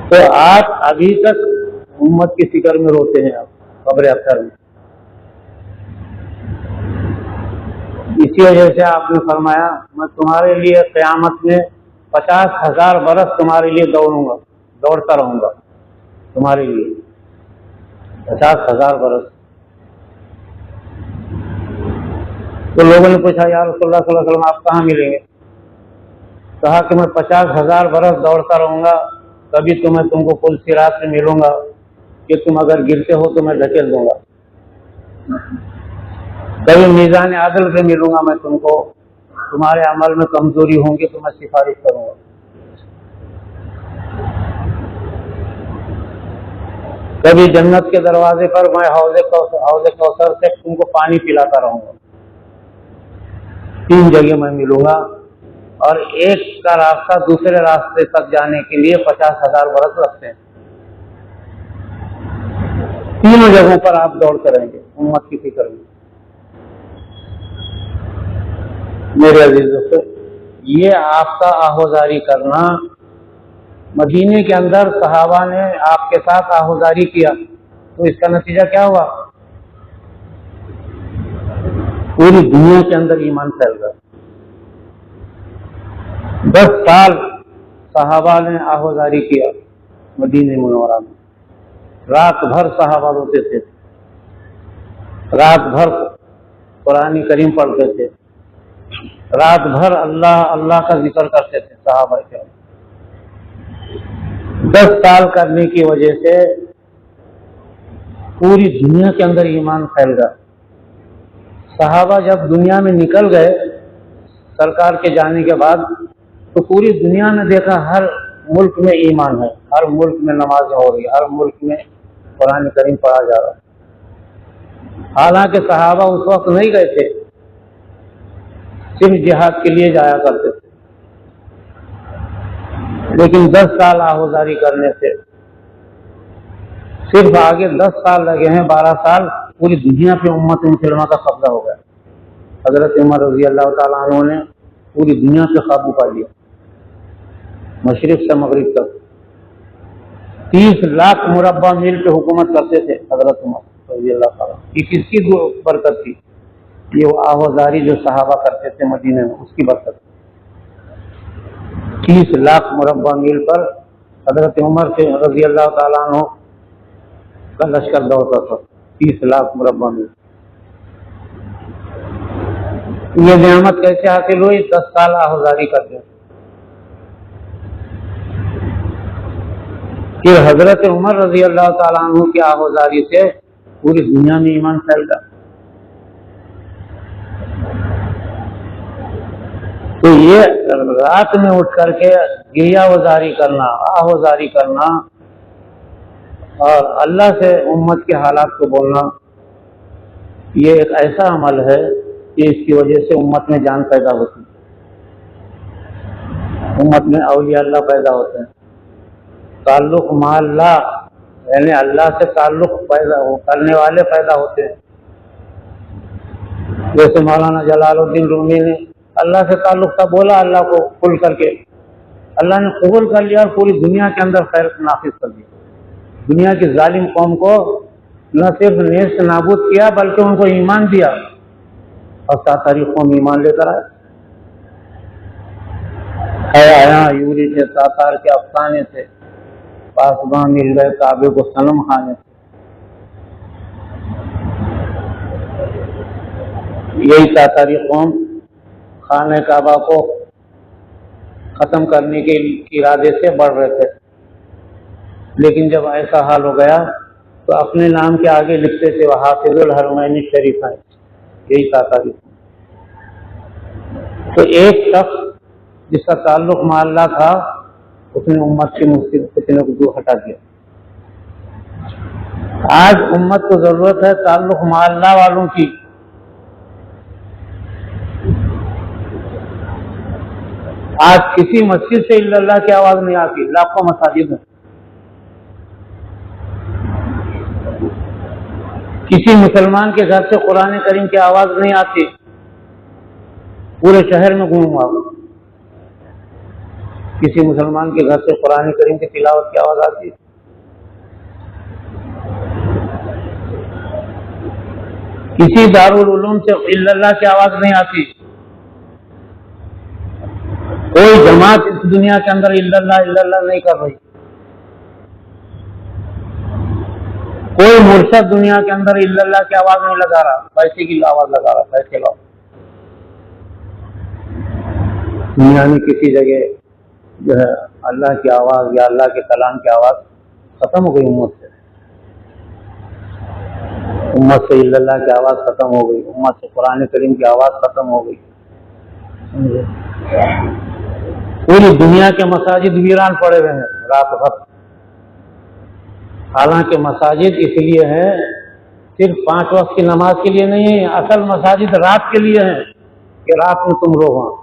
تو آپ ابھی تک امت کی فکر میں روتے ہیں، آپ قبر اثر میں۔ اسی وجہ سے آپ نے فرمایا میں تمہارے لیے قیامت میں 50,000 برس تمہارے لیے دوڑتا رہوں گا، تمہارے لیے 50,000 برس۔ تو لوگوں نے پوچھا یا رسول اللہ صلی اللہ علیہ وسلم آپ کہاں ملیں گے؟ کہا کہ میں 50,000 برس دوڑتا رہوں گا، کبھی تو میں تم کو پل صراط سے ملوں گا کہ تم اگر گرتے ہو تو میں دھکیل دوں گا، کبھی میزان عدل سے ملوں گا میں تم کو، تمہارے عمل میں کمزوری ہوں گی تو میں سفارش کروں گا، کبھی جنت کے دروازے پر میں حوض کوثر سے تم کو پانی پلاتا رہوں گا۔ 3 جگہ میں ملوں گا، اور ایک کا راستہ دوسرے راستے تک جانے کے لیے 50,000 برس لگتے ہیں۔ تینوں جگہوں پر آپ دوڑ کر رہیں گے امت کی فکر میں۔ میرے عزیز دوستو، یہ آپ کا آہوزاری کرنا، مدینے کے اندر صحابہ نے آپ کے ساتھ آہوزاری کیا تو اس کا نتیجہ کیا ہوا؟ پوری دنیا کے اندر ایمان پھیل گیا۔ 10 سال صحابہ نے آہوزاری کیا مدینہ منورہ میں، رات بھر صحابہ روتے تھے، رات بھر قرآن کریم پڑھتے تھے، رات بھر اللہ اللہ کا ذکر کرتے تھے صحابہ کے۔ 10 سال کرنے کی وجہ سے پوری دنیا کے اندر ایمان پھیل گیا۔ صحابہ جب دنیا میں نکل گئے سرکار کے جانے کے بعد تو پوری دنیا نے دیکھا ہر ملک میں ایمان ہے، ہر ملک میں نمازیں ہو رہی، ہر ملک میں قرآن کریم پڑھا جا رہا ہے۔ حالانکہ صحابہ اس وقت نہیں گئے تھے، صرف جہاد کے لیے جایا کرتے تھے، لیکن 10 سال آہوزاری کرنے سے صرف آگے 10 سال لگے ہیں، 12 سال پوری دنیا پہ امت مسلمہ کا قبضہ ہو گیا۔ حضرت عمر رضی اللہ تعالیٰ عنہ نے پوری دنیا پہ قابو پا لیا، مشرق سے مغرب تک 30 لاکھ مربع میل پہ حکومت کرتے تھے حضرت عمر رضی اللہ تعالیٰ۔ یہ کس کی برکت تھی؟ یہ وہ آہوزاری جو صحابہ کرتے تھے مدینے میں، اس کی برکت۔ 30 لاکھ مربع میل پر حضرت عمر سے رضی اللہ تعالیٰ عنہ کا لشکر دوڑتا تھا، 30 لاکھ مربع میل۔ یہ نعمت کیسے حاصل ہوئی؟ 10 سال آہوزاری کرتے۔ پھر حضرت عمر رضی اللہ تعالیٰ عنہ کی آہوزاری سے پوری دنیا میں ایمان پھیل گیا۔ تو یہ رات میں اٹھ کر کے گریہ وزاری کرنا، آہوزاری کرنا اور اللہ سے امت کے حالات کو بولنا، یہ ایک ایسا عمل ہے کہ اس کی وجہ سے امت میں جان پیدا ہوتی ہے، امت میں اولیاء اللہ پیدا ہوتے ہیں، تعلق مع اللہ یعنی اللہ سے تعلق پیدا کرنے والے پیدا ہوتے ہیں۔ جیسے مولانا جلال الدین رومی نے اللہ سے تعلق تھا، بولا اللہ کو کھل کر کے، اللہ نے قبول کر لیا اور پوری دنیا کے اندر خیر نافذ کر دیا۔ دنیا کی ظالم قوم کو نہ صرف نیست نابود کیا بلکہ ان کو ایمان دیا، اور تاتاری قوم ایمان لے کر آیا یوری سے تاتار کے افسانے سے، پاسباں مل گئے کعبے کو صنم خانے سے۔ یہی تاتاری قوم خانہ کعبہ کو ختم کرنے کے ارادے سے بڑھ رہے تھے، لیکن جب ایسا حال ہو گیا تو اپنے نام کے آگے لکھتے تھے وہ حافظ الحرمین الشریفین، یہی تاتاری قوم۔ تو ایک شخص جس کا تعلق مع اللہ تھا اس نے امت کی مشکل فتنے کو دور ہٹا دیا۔ آج امت کو ضرورت ہے تعلق مع اللہ والوں کی۔ آج کسی مسجد سے الا اللہ کی آواز نہیں آتی، لاکھوں مساجد ہیں۔ کسی مسلمان کے گھر سے قرآن کریم کی آواز نہیں آتی، پورے شہر میں گھوموں آپ، کسی مسلمان کے گھر سے قرآن کریم کی تلاوت کی آواز آتی؟ کسی دارالعلوم سے الا اللہ کی آواز نہیں آتی۔ کوئی جماعت اس دنیا کے اندر الا اللہ نہیں کر رہی، کوئی مرشد دنیا کے اندر الا اللہ کی آواز نہیں لگا رہا، پیسے کی آواز لگا رہا، پیسے لاؤ۔ دنیا میں کسی جگہ جو ہے اللہ کی آواز یا اللہ کے کلام کی آواز ختم ہو گئی، امت سے الا اللہ کی آواز ختم ہو گئی، امت سے قرآن کریم کی آواز ختم ہو گئی۔ پوری دنیا کے مساجد ویران پڑے ہوئے ہیں رات بھر۔ حالانکہ مساجد اس لیے ہیں صرف 5 وقت کی نماز کے لیے نہیں ہے، اصل مساجد رات کے لیے ہیں کہ رات میں تم رو وہاں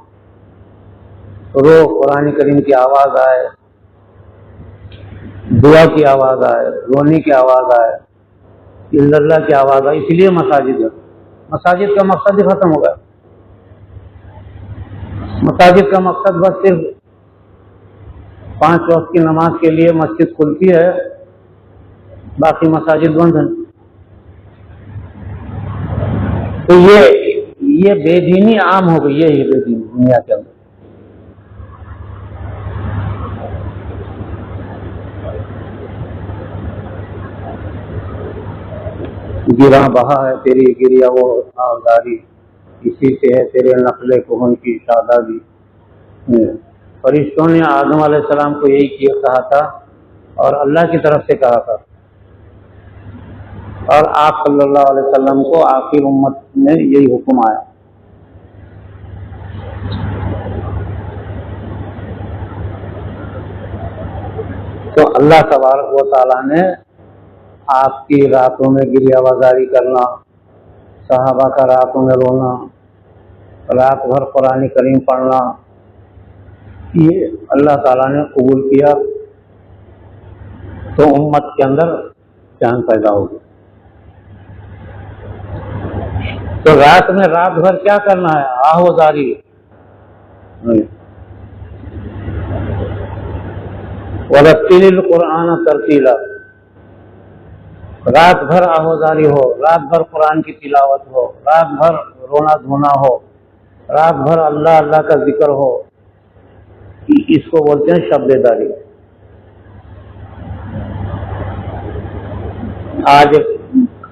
رو، قرآن کریم کی آواز آئے، دعا کی آواز آئے، رونے کی آواز آئے، الا اللہ کی آواز آئی، اس لیے مساجد ہے۔ مساجد کا مقصد ہی ختم ہو گیا۔ مساجد کا مقصد بس صرف 5 وقت کی نماز کے لیے مسجد کھلتی ہے، باقی مساجد بند ہیں۔ تو یہ بے دینی عام ہو گئی ہے، یہ بے دینی دنیا کے اندر۔ گراں بہا ہے تیری گریا وہ آزاری، اسی سے ہے تیرے نقل کہن کی شادابی۔ فرشتوں نے آدم علیہ السلام کو یہی کہا تھا اور اللہ کی طرف سے کہا تھا، اور آپ صلی اللہ علیہ وسلم کو آخر امت میں یہی حکم آیا۔ تو اللہ تبارک و تعالیٰ نے آپ کی راتوں میں گریہ بازاری کرنا، صحابہ کا راتوں میں رونا، رات بھر قرآن کریم پڑھنا، یہ اللہ تعالیٰ نے قبول کیا، تو امت کے اندر جان پیدا ہوگی۔ تو رات میں رات بھر کیا کرنا ہے؟ آہوزاری۔ وَرَتِّلِ الْقُرْآنَ تَرْتِيلًا، رات بھر آہوزاری ہو، رات بھر قرآن کی تلاوت ہو، رات بھر رونا دھونا ہو، رات بھر اللہ اللہ کا ذکر ہو، اس کو بولتے ہیں شب بیداری۔ آج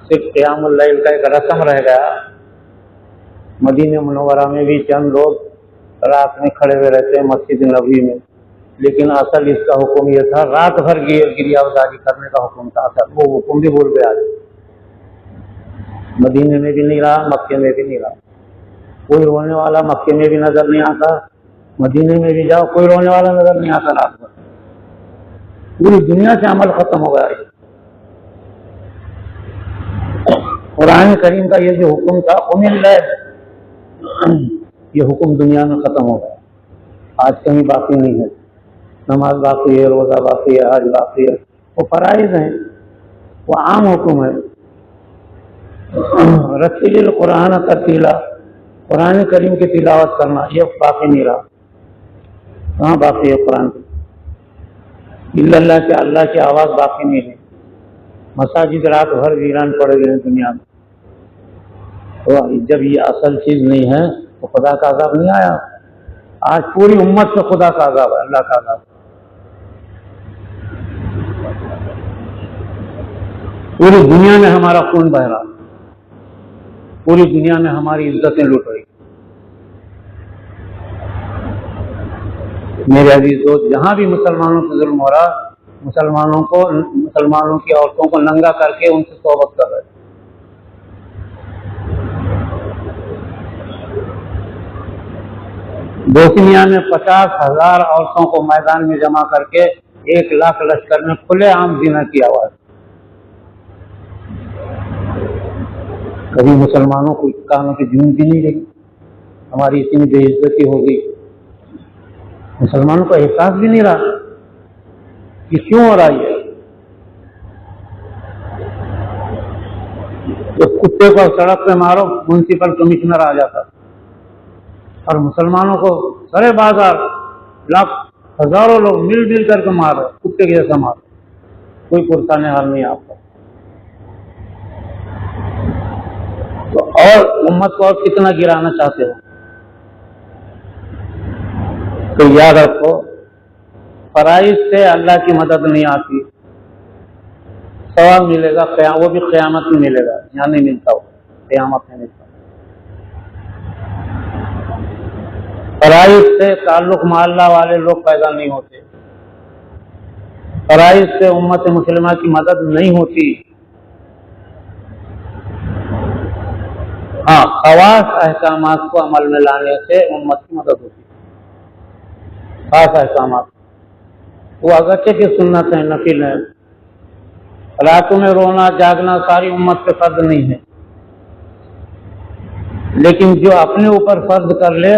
صرف قیام اللیل کا ایک رسم رہ گیا۔ مدینہ منورہ میں بھی چند لوگ رات میں کھڑے ہوئے رہتے ہیں مسجد نبوی میں، لیکن اصل اس کا حکم یہ تھا، رات بھر گریہ بازاری کرنے کا حکم تھا، وہ حکم بھی بھول گیا۔ مدینے میں بھی نہیں رہا، مکے میں بھی نہیں رہا۔ کوئی رونے والا مکے میں بھی نظر نہیں آتا، مدینے میں بھی جاؤ کوئی رونے والا نظر نہیں آتا رات بھر۔ پوری دنیا سے عمل ختم ہو گیا۔ قرآن کریم کا یہ جو حکم تھا قم اللیل، یہ حکم دنیا میں ختم ہو گیا، آج کہیں باقی نہیں ہے۔ نماز باقی ہے، روزہ باقی ہے، حج باقی ہے، وہ فرائض ہیں، وہ عام حکم ہے۔ رتل القرآن ترتیلا، قرآن کریم کی تلاوت کرنا، یہ باقی نہیں رہا۔ کہاں باقی ہے قرآن الا اللہ کے، اللہ کی آواز باقی نہیں ہے۔ مساجد رات بھر ویران پڑے گئے دنیا میں۔ تو جب یہ اصل چیز نہیں ہے تو خدا کا عذاب نہیں آیا؟ آج پوری امت سے خدا کا عذاب ہے، اللہ کا عذاب۔ پوری دنیا میں ہمارا خون بہ رہا، پوری دنیا میں ہماری عزتیں لوٹ رہی۔ میرے عزیز دوست، جہاں بھی مسلمانوں سے ظلم ہو رہا، مسلمانوں کی عورتوں کو ننگا کر کے ان سے صحبت کر رہے۔ بوسنیا میں 50,000 عورتوں کو میدان میں جمع کر کے 1 لاکھ لشکر میں کھلے عام زنا کی آواز۔ کبھی مسلمانوں کو کانوں کی جون بھی نہیں رہی، ہماری اتنی بے عزتی ہو گئی، مسلمانوں کو احساس بھی نہیں رہا کہ کیوں ہو رہا ہے۔ تو کتے کو سڑک پہ مارو میونسپل کمشنر آ جاتا، اور مسلمانوں کو سارے بازار لاکھ ہزاروں لوگ مل جل کر کے مار رہے، کتے کے جیسا مار رہے، کوئی پرسان حال نہیں آپ کا۔ تو اور امت کو اور کتنا گرانا چاہتے ہو؟ تو یاد رکھو، فرائض سے اللہ کی مدد نہیں آتی، ثواب ملے گا وہ بھی قیامت میں ملے گا، یہاں نہیں ملتا، وہ قیامت میں ملتا۔ فرائض سے تعلق محلہ والے لوگ پیدا نہیں ہوتے، فرائض سے امت مسلمہ کی مدد نہیں ہوتی۔ ہاں، خواص احکامات کو عمل میں لانے سے امت کی مدد ہوتی ہے۔ خاص احکامات وہ اگرچہ کہ سنت ہیں، نفل ہیں، راتوں میں رونا جاگنا ساری امت پہ فرض نہیں ہے، لیکن جو اپنے اوپر فرض کر لے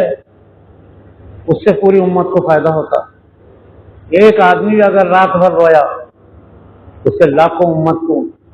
اس سے پوری امت کو فائدہ ہوتا۔ ایک آدمی اگر رات بھر رویا اس سے لاکھوں امت کو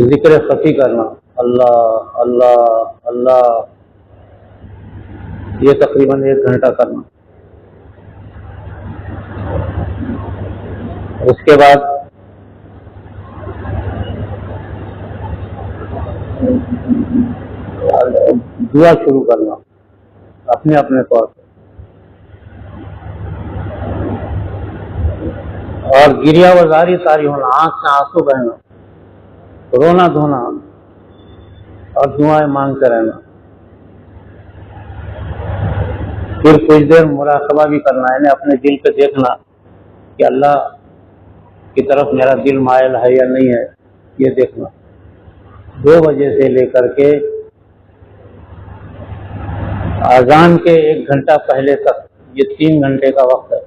ذکر خفی کرنا، اللہ اللہ اللہ، یہ تقریباً 1 گھنٹہ کرنا۔ اس کے بعد دعا شروع کرنا اپنے اپنے طور پہ، اور گریہ وزاری ساری ہونا، آنکھ سے آنسو بہنا، رونا دھونا، اور دعائیں مانگتے رہنا۔ پھر کچھ دیر مراقبہ بھی کرنا، یعنی اپنے دل پہ دیکھنا کہ اللہ کی طرف میرا دل مائل ہے یا نہیں ہے، یہ دیکھنا۔ 2 بجے سے لے کر کے اذان کے 1 گھنٹہ پہلے تک، یہ 3 گھنٹے کا وقت ہے،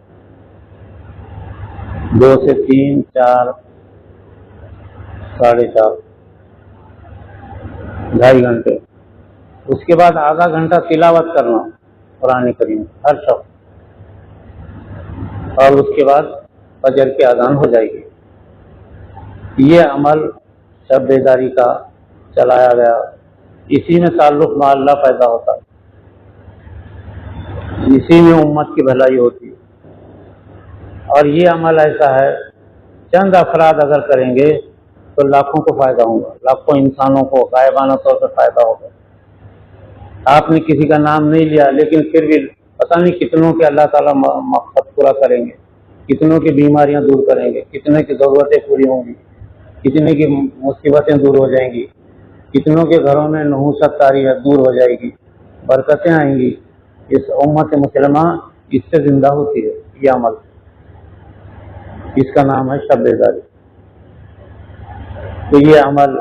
2 سے 3، 4، 4.5، 2.5 گھنٹے۔ اس کے بعد آدھا گھنٹہ تلاوت کرنا قرآن کریم ہر شخص، اور اس کے بعد فجر کی اذان ہو جائے گی۔ یہ عمل شب بیداری کا چلایا گیا، اسی میں تعلق مع اللہ پیدا ہوتا ہے، اسی میں امت کی بھلائی ہوتی ہے۔ اور یہ عمل ایسا ہے، چند افراد اگر کریں گے تو لاکھوں کو فائدہ ہوگا، لاکھوں انسانوں کو غائبانہ طور پر فائدہ ہوگا۔ آپ نے کسی کا نام نہیں لیا، لیکن پھر بھی پتہ نہیں کتنوں کے اللہ تعالیٰ مقصد پورا کریں گے، کتنوں کی بیماریاں دور کریں گے، کتنے کی ضرورتیں پوری ہوں گی، کتنے کی مصیبتیں دور ہو جائیں گی، کتنوں کے گھروں میں نحوست طاری دور ہو جائے گی، برکتیں آئیں گی۔ اس امت مسلمہ اس سے زندہ ہوتی ہے، یہ عمل، اس کا نام ہے شب بیداری۔ تو یہ عمل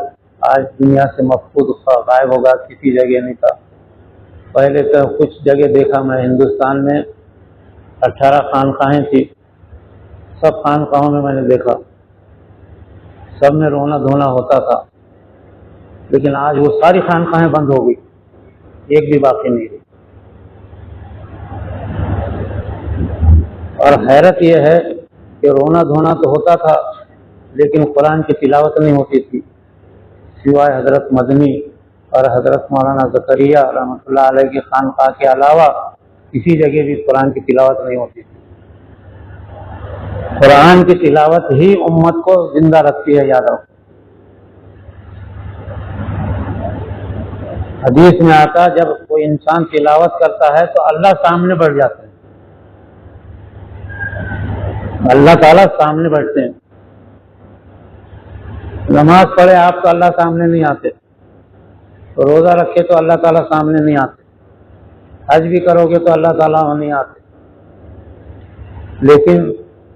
آج دنیا سے مفقود غائب ہوگا، کسی جگہ نہیں تھا۔ پہلے تو کچھ جگہ دیکھا میں، ہندوستان میں 18 خانقاہیں تھی، سب خانقاہوں میں نے دیکھا، سب میں رونا دھونا ہوتا تھا، لیکن آج وہ ساری خانقاہیں بند ہو گئی، ایک بھی باقی نہیں رہی۔ اور حیرت یہ ہے کہ رونا دھونا تو ہوتا تھا، لیکن قرآن کی تلاوت نہیں ہوتی تھی، سوائے حضرت مدنی اور حضرت مولانا زکریہ رحمۃ اللہ علیہ کی خانقاہ کے علاوہ کسی جگہ بھی قرآن کی تلاوت نہیں ہوتی تھی۔ قرآن کی تلاوت ہی امت کو زندہ رکھتی ہے، یاد رکھو۔ حدیث میں آتا، جب کوئی انسان تلاوت کرتا ہے تو اللہ سامنے بڑھ جاتے ہیں، اللہ تعالیٰ سامنے بیٹھتے ہیں۔ نماز پڑھے آپ تو اللہ سامنے نہیں آتے، روزہ رکھے تو اللہ تعالیٰ سامنے نہیں آتے، حج بھی کرو گے تو اللہ تعالیٰ نہیں آتے، لیکن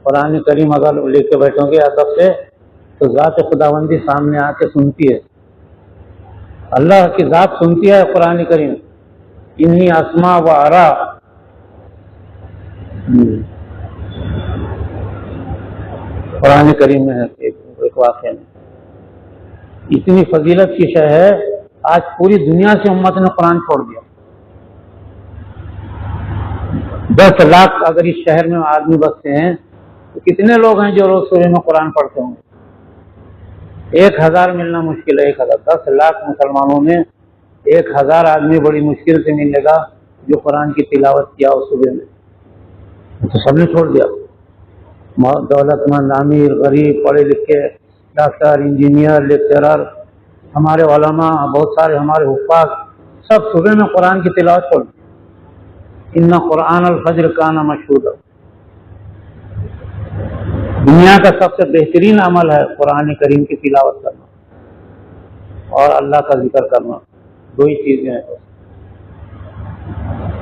قرآن کریم اگر لے کے بیٹھو گے ادب سے تو ذات خداوندی سامنے آ کے سنتی ہے، اللہ کی ذات سنتی ہے قرآن کریم، انی اسمع و ارا۔ قرآن کریم میں ہے ایک واقعہ میں، اتنی فضیلت کی شے ہے، آج پوری دنیا سے امت نے قرآن چھوڑ دیا۔ 10 لاکھ اگر اس شہر میں آدمی بستے ہیں تو کتنے لوگ ہیں جو روز صبح میں قرآن پڑھتے ہوں گے؟ 1000 ملنا مشکل ہے، 1000، 10 لاکھ مسلمانوں میں 1000 آدمی بڑی مشکل سے ملے گا جو قرآن کی تلاوت کیا ہو صبح میں، تو سب نے چھوڑ دیا۔ دولت مند، امیر، غریب، پڑھے لکھے، ڈاکٹر، انجینئر، لیکچرر، ہمارے علماء، بہت سارے ہمارے حفاظ، سب صبح میں قرآن کی تلاوت چھوڑ دی۔ ان قرآن الفجر کان مشہودا۔ دنیا کا سب سے بہترین عمل ہے قرآن کریم کی تلاوت کرنا اور اللہ کا ذکر کرنا، 2 ہی چیزیں ہیں۔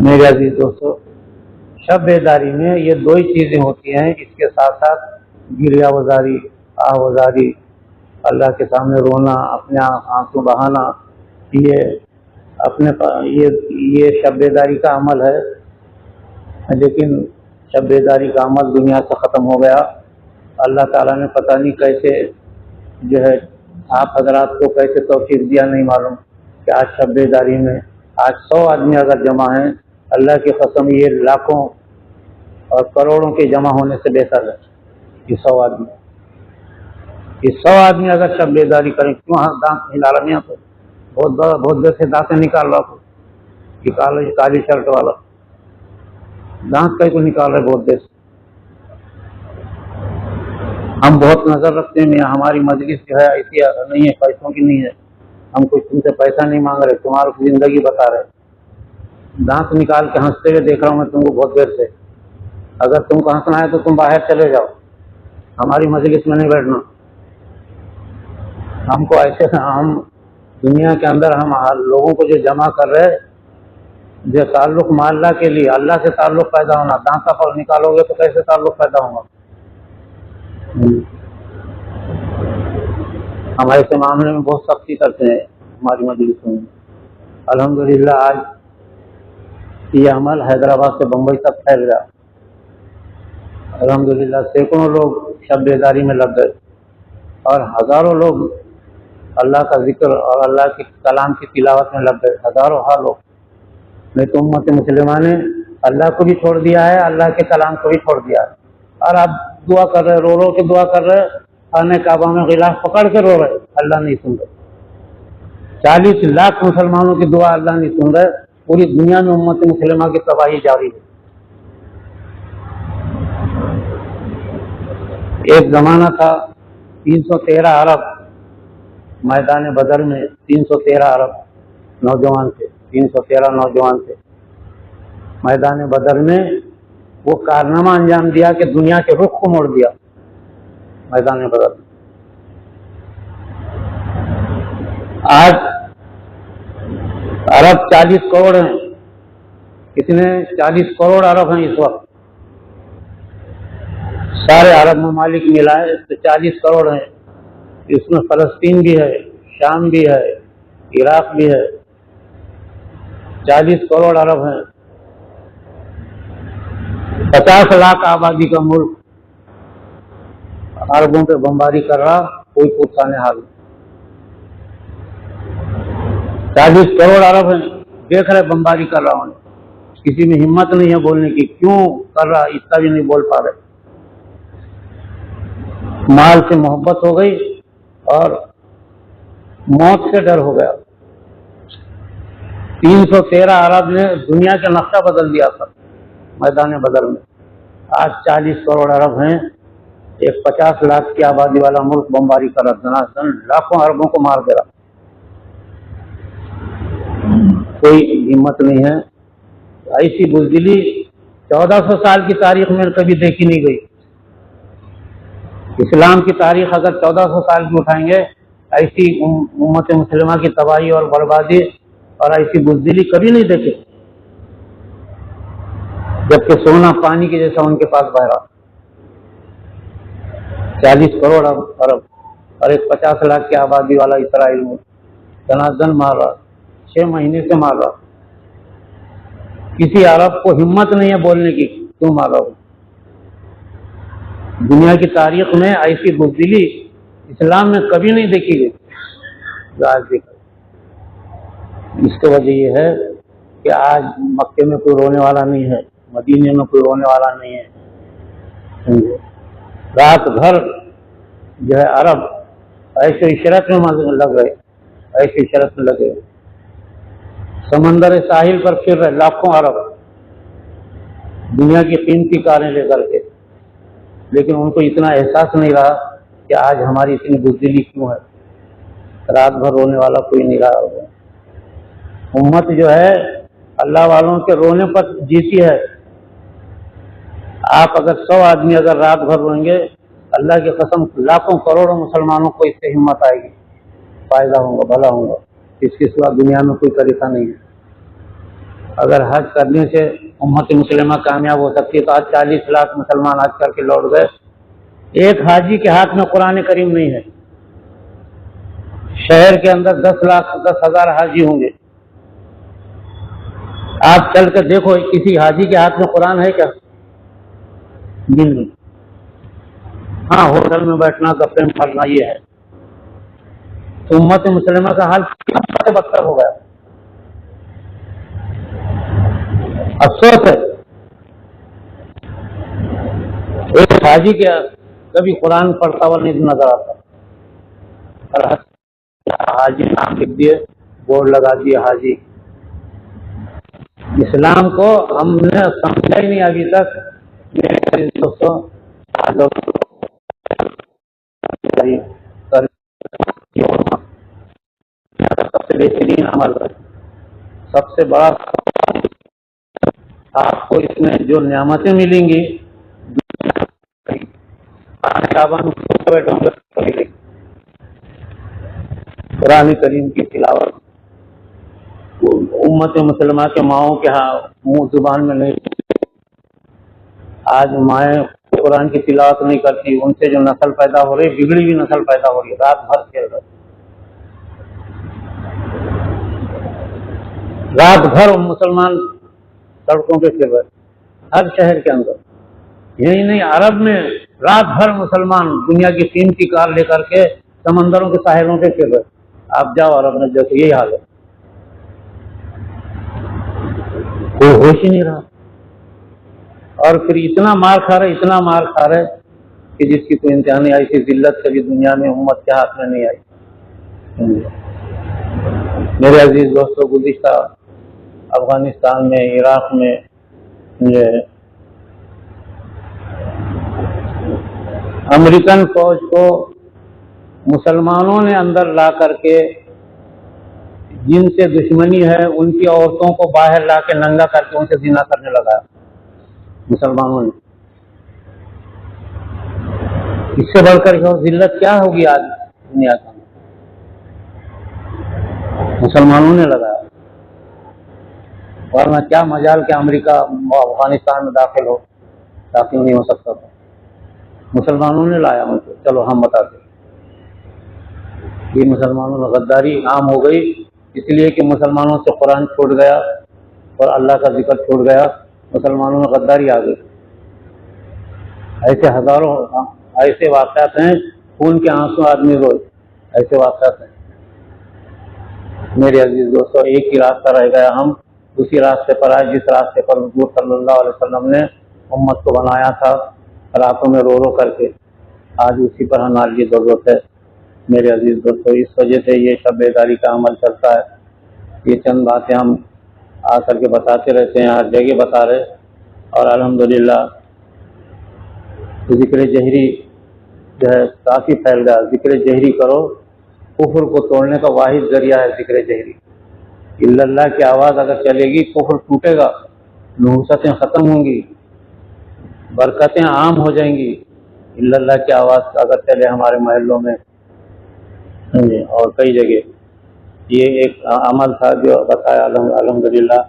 میرے عزیز دوستو، شب بیداری میں یہ 2 ہی چیزیں ہوتی ہیں، اس کے ساتھ ساتھ گریہ وزاری، آہ وزاری، اللہ کے سامنے رونا، اپنے آنسو بہانا، یہ شب بیداری کا عمل ہے۔ لیکن شب بیداری کا عمل دنیا سے ختم ہو گیا، اللہ تعالیٰ نے پتہ نہیں کیسے جو ہے آپ حضرات کو کیسے توفیق دیا نہیں معلوم کہ آج شب بیداری میں آج 100 آدمی اگر جمع ہیں، اللہ کی قسم یہ لاکھوں اور کروڑوں کے جمع ہونے سے بہتر ہے، یہ 100 آدمی۔ کہ 100 آدمی اگر شب بیداری کریں، کیوں دانت ہلا رہے ہیں؟ تو بہت دیر سے دانتیں نکال رہا، نکال رہے کالی شرٹ والا دانت کہیں کو نکال رہے بہت دیر سے۔ ہم بہت نظر رکھتے ہیں، میاں ہماری مجلس جو ہے ایسی نہیں ہے، پیسوں کی نہیں ہے، ہم کوئی تم سے پیسہ نہیں مانگ رہے، تمہاری زندگی بتا رہے۔ دانت نکال کے ہنستے ہوئے دیکھ رہا ہوں میں تم کو بہت دیر سے، اگر تم کو ہنسنا ہے تو تم باہر چلے جاؤ، ہماری مجلس میں نہیں بیٹھنا۔ ہم کو ایسے ہم دنیا کے اندر ہم لوگوں کو جو جمع کر رہے، جو تعلق معلّہ کے لیے، اللہ سے تعلق پیدا ہونا، دانت پر نکالو گے تو کیسے تعلق پیدا ہوگا؟ ہم ایسے معاملے میں بہت سختی کرتے ہیں ہماری مجلس میں۔ الحمدللہ آج یہ عمل حیدرآباد سے بمبئی تک پھیل گیا۔ الحمدللہ سینکڑوں لوگ شب بیداری میں لگ گئے اور ہزاروں لوگ اللہ کا ذکر اور اللہ کے کلام کی تلاوت میں لگ گئے، ہزاروں لوگ۔ نہیں تو امت مسلمہ نے اللہ کو بھی چھوڑ دیا ہے، اللہ کے کلام کو بھی چھوڑ دیا ہے، اور آپ دعا کر رہے، رو رو کے دعا کر رہے، خانہ کعبہ میں غلاف پکڑ کے رو رہے، اللہ نہیں سن رہے۔ 40 لاکھ مسلمانوں کی دعا اللہ نہیں سن رہے، پوری دنیا میں امت مسلمہ کی تباہی جاری ہے۔ ایک زمانہ تھا 313 عرب میدان بدر میں، 313 عرب نوجوان تھے، 313 نوجوان تھے میدان بدر میں۔ وہ کارنامہ انجام دیا کہ دنیا کے رخ کو موڑ دیا میدان بدر میں۔ آج عرب 40 کروڑ ہیں، کتنے 40 کروڑ عرب ہیں اس وقت، سارے عرب ممالک ملائے تو 40 کروڑ ہیں۔ اس میں فلسطین بھی ہے، شام بھی ہے، عراق بھی ہے، 40 کروڑ عرب ہیں، 50 لاکھ آبادی کا ملک عربوں پہ بمباری کر رہا، کوئی پوچھانے حال نہیں۔ 40 کروڑ عرب ہیں، دیکھ رہے بمباری کر رہا ہوں، کسی میں ہمت نہیں ہے بولنے کی، کیوں کر رہا اتنا بھی نہیں بول پا رہے۔ مال سے محبت ہو گئی اور موت سے ڈر ہو گیا۔ 313 عرب نے دنیا کا نقشہ بدل دیا تھا میدان بدر میں۔ آج 40 کروڑ عرب ہیں، ایک 50 لاکھ کی آبادی والا ملک بمباری کر رہا، دناسن لاکھوں عربوں کو مار دے رہا، کوئی ہمت نہیں ہے۔ ایسی بزدلی 1400 سال کی تاریخ میں کبھی دیکھی نہیں گئی۔ اسلام کی تاریخ اگر 1400 سال کی اٹھائیں گے، ایسی امت مسلمہ کی تباہی اور بربادی اور ایسی بزدلی کبھی نہیں دیکھی، جبکہ سونا پانی کے جیسا ان کے پاس بہ رہا۔ 40 کروڑ عرب اور ایک 50 لاکھ کی آبادی والا اسرائیل میں دنادن مار رہا، 6 مہینے سے مار رہا۔ کسی عرب کو ہمت نہیں ہے بولنے کی کیوں مار رہا ہو۔ دنیا کی تاریخ میں ایسی بزدلی اسلام میں کبھی نہیں دیکھی گئی جو آج دیکھا۔ اس کی وجہ یہ ہے کہ آج مکے میں کوئی رونے والا نہیں ہے، مدینے میں کوئی رونے والا نہیں ہے۔ رات بھر جو ہے عرب ایسے عشرت میں لگ رہے، ایسے عشرت میں لگے، سمندر ساحل پر پھر رہے لاکھوں عرب دنیا کی قیمتی کاریں لے کر کے، لیکن ان کو اتنا احساس نہیں رہا کہ آج ہماری اتنی بزدلی کیوں ہے، رات بھر رونے والا کوئی نہیں رہا ہوگا۔ امت جو ہے اللہ والوں کے رونے پر جیتی ہے۔ آپ اگر 100 آدمی اگر رات بھر روئیں گے، اللہ کی قسم لاکھوں کروڑوں مسلمانوں کو اس سے ہمت آئے گی، فائدہ ہوگا، بھلا ہوگا۔ اس کے سوا دنیا میں کوئی طریقہ نہیں ہے۔ اگر حج کرنے سے امت مسلمہ کامیاب ہو سکتی ہے تو آج 40 لاکھ مسلمان حج کر کے لوٹ گئے، ایک حاجی کے ہاتھ میں قرآن کریم نہیں ہے۔ شہر کے اندر 10,000 حاجی ہوں گے، آپ چل کر دیکھو کسی حاجی کے ہاتھ میں قرآن ہے کیا؟ نہیں۔ ہاں ہوٹل میں بیٹھنا، گپے مارنا یہ ہے۔ تو امت مسلمہ کا حال سے بدتر ہو گیا۔ افسوس ہے ایک حاجی کے کبھی قرآن پڑھتا ہوا نہیں نظر آتا، اور حاجی نام لکھ دیے، بورڈ لگا دیے حاجی۔ اسلام کو ہم نے سمجھا ہی نہیں ابھی تک۔ میرے دوستوں، سب سے بہترین عمل ہے، سب سے بڑا آپ کو اس میں جو نعمتیں ملیں گی، قرآن کریم کی تلاوت امت مسلمہ کے ماؤں کے ہاں منہ زبان میں نہیں۔ آج مائیں قرآن کی تلاوت نہیں کرتی، ان سے جو نسل پیدا ہو رہی، بگڑی ہوئی نسل پیدا ہو رہی ہے، رات بھر کھیل رہے، رات بھر مسلمان سڑکوں پہ کھیل رہے، ہر شہر کے اندر، یہی نہیں عرب میں رات بھر مسلمان دنیا کی قیمتی کار لے کر کے سمندروں کے ساحلوں پہ کھیل رہے۔ آپ جاؤ عرب میں دیکھو، یہی حال ہے، کوئی ہوش ہی نہیں رہا، اور پھر اتنا مار کھا رہے، اتنا مار کھا رہے کہ جس کی کوئی انتہا نہیں آئی تھی، ذلت کبھی دنیا میں امت کے ہاتھ میں نہیں آئی۔ میرے عزیز دوستوں، گزشتہ افغانستان میں، عراق میں امریکن فوج کو مسلمانوں نے اندر لا کر کے، جن سے دشمنی ہے ان کی عورتوں کو باہر لا کے ننگا کر کے ان سے زنا کرنے لگا مسلمانوں نے۔ اس سے بڑھ کر کے ذلت کیا ہوگی آج دنیا کا؟ مسلمانوں نے لگایا، ورنہ کیا مجال کہ امریکہ افغانستان میں داخل نہیں ہو سکتا تھا، مسلمانوں نے لایا ان کو۔ چلو ہم بتاتے، یہ مسلمانوں میں غداری عام ہو گئی، اس لیے کہ مسلمانوں سے قرآن چھوٹ گیا اور اللہ کا ذکر چھوٹ گیا، مسلمانوں میں غداری آ گئی۔ ایسے ہزاروں ایسے واقعات ہیں، خون کے آنسو آدمی روئے، ایسے واقعات ہیں۔ میرے عزیز دوستو، ایک ہی راستہ رہ گیا، ہم اسی راستے پر آئے جس راستے پر حضور صلی اللہ علیہ وسلم نے امت کو بنایا تھا، راتوں میں رو کر کے، آج اسی پر ہماری یہ ضرورت ہے۔ میرے عزیز دوستو، اس وجہ سے یہ شب بیداری کا عمل چلتا ہے۔ یہ چند باتیں ہم آ کر کے بتاتے رہتے ہیں، ہر جگہ بتا رہے، اور الحمدللہ ذکر جہری جو ہے کافی پھیل گیا۔ ذکر جہری کرو، کفر کو توڑنے کا واحد ذریعہ ہے ذکر جہری۔ الا اللہ کی آواز اگر چلے گی، کفر ٹوٹے گا، نحوستیں ختم ہوں گی، برکتیں عام ہو جائیں گی۔ الا اللہ کی آواز اگر چلے ہمارے محلوں میں اور کئی جگہ، یہ ایک عمل تھا جو بتایا۔ الحمدللہ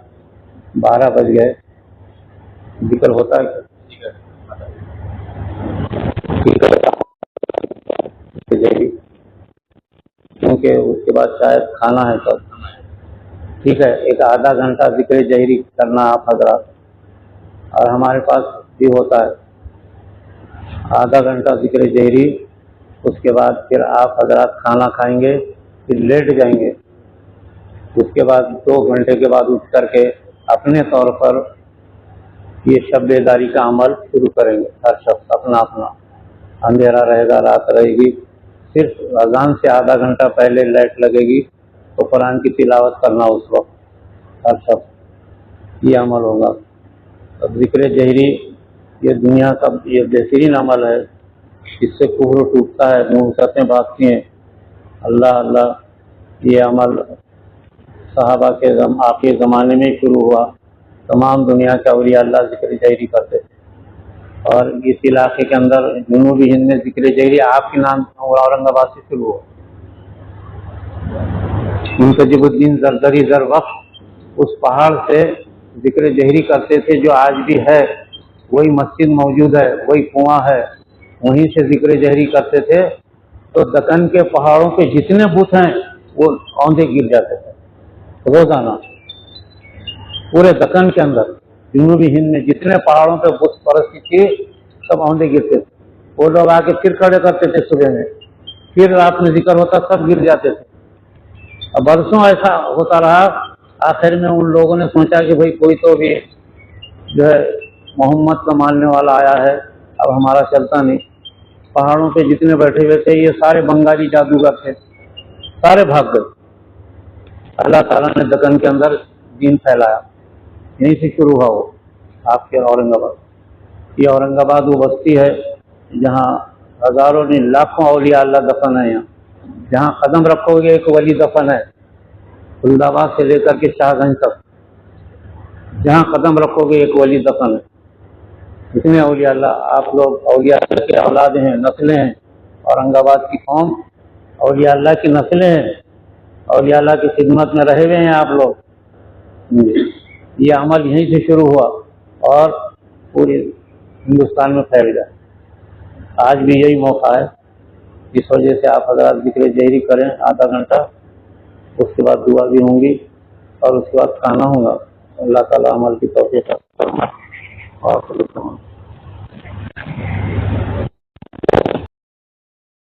12 بج گئے، ذکر ہوتا ہے کیونکہ اس کے بعد شاید کھانا ہے، سب ٹھیک ہے، ایک آدھا گھنٹہ ذکر جہری کرنا آپ حضرات، اور ہمارے پاس بھی ہوتا ہے آدھا گھنٹہ ذکر جہری۔ اس کے بعد پھر آپ حضرات کھانا کھائیں گے، پھر لیٹ جائیں گے، اس کے بعد 2 گھنٹے کے بعد اٹھ کر کے اپنے طور پر یہ شب بیداری کا عمل شروع کریں گے۔ ہر شخص اپنا اپنا، اندھیرا رہے گا، رات رہے گی، صرف اذان سے آدھا گھنٹہ پہلے لائٹ لگے گی تو قرآن کی تلاوت کرنا اس وقت ہر شخص، یہ عمل ہوگا۔ اب ذکر جہری یہ دنیا کا یہ بہترین عمل ہے، اس سے کفر ٹوٹتا ہے، نحوستیں بھاگتی ہیں۔ اللہ اللہ، یہ عمل صحابہ کے آخری زمانے میں شروع ہوا، تمام دنیا کے اولیاء اللہ ذکر جہری کرتے تھے، اور اس علاقے کے اندر جنوبی ہند میں ذکر جہری آپ کے نام اورنگ آباد سے شروع ہوا۔ منتجب الدین زردری زر وقت اس پہاڑ سے ذکر جہری کرتے تھے، جو آج بھی ہے، وہی مسجد موجود ہے، وہی کنواں ہے، وہیں سے ذکر جہری کرتے تھے۔ تو دکن کے پہاڑوں پہ جتنے بت ہیں وہ اوندھے گر جاتے تھے روزانہ، پورے دکن کے اندر جنوبی ہند میں جتنے پہاڑوں پہ بت پرستی تھی سب اوندھے گرتے تھے۔ وہ لوگ آ کے پھر کھڑے کرتے تھے صبح میں، پھر رات میں ذکر ہوتا، سب گر جاتے تھے۔ اب برسوں ایسا ہوتا رہا، آخر میں ان لوگوں نے سوچا کہ بھئی کوئی تو بھی جو ہے محمد کا ماننے والا آیا ہے، اب ہمارا چلتا نہیں۔ پہاڑوں پہ جتنے بیٹھے ہوئے تھے یہ سارے بنگالی جادوگر تھے، سارے بھاگ گئے. اللہ تعالیٰ نے دکن کے اندر دین پھیلایا. یہیں سے شروع ہوا وہ آپ کے اورنگ آباد. یہ اورنگ آباد وہ بستی ہے جہاں ہزاروں نہیں لاکھوں اولیاء اللہ دفن ہیں. یہاں جہاں قدم رکھو گے ایک ولی دفن ہے. خلد آباد سے لے کر کے شاہ گنج تک جہاں قدم رکھو گے ایک ولی دفن ہے. اتنے اولیاء اللہ آپ لوگ اولیاء اللہ کے اولاد ہیں, نسلیں ہیں. اورنگ آباد کی قوم اولیاء اللہ کی نسلیں ہیں. اولیاء اللہ کی خدمت میں رہے ہوئے ہیں آپ لوگ. یہ عمل یہیں سے شروع ہوا اور پورے ہندوستان میں پھیل گیا. آج بھی یہی موقع ہے. اس وجہ سے آپ حضرات ذکر جہری کریں آدھا گھنٹہ, اس کے بعد دعا بھی ہوں گی اور اس کے بعد کھانا ہوگا. اللہ تعالیٰ عمل کی توفیق فرمائے.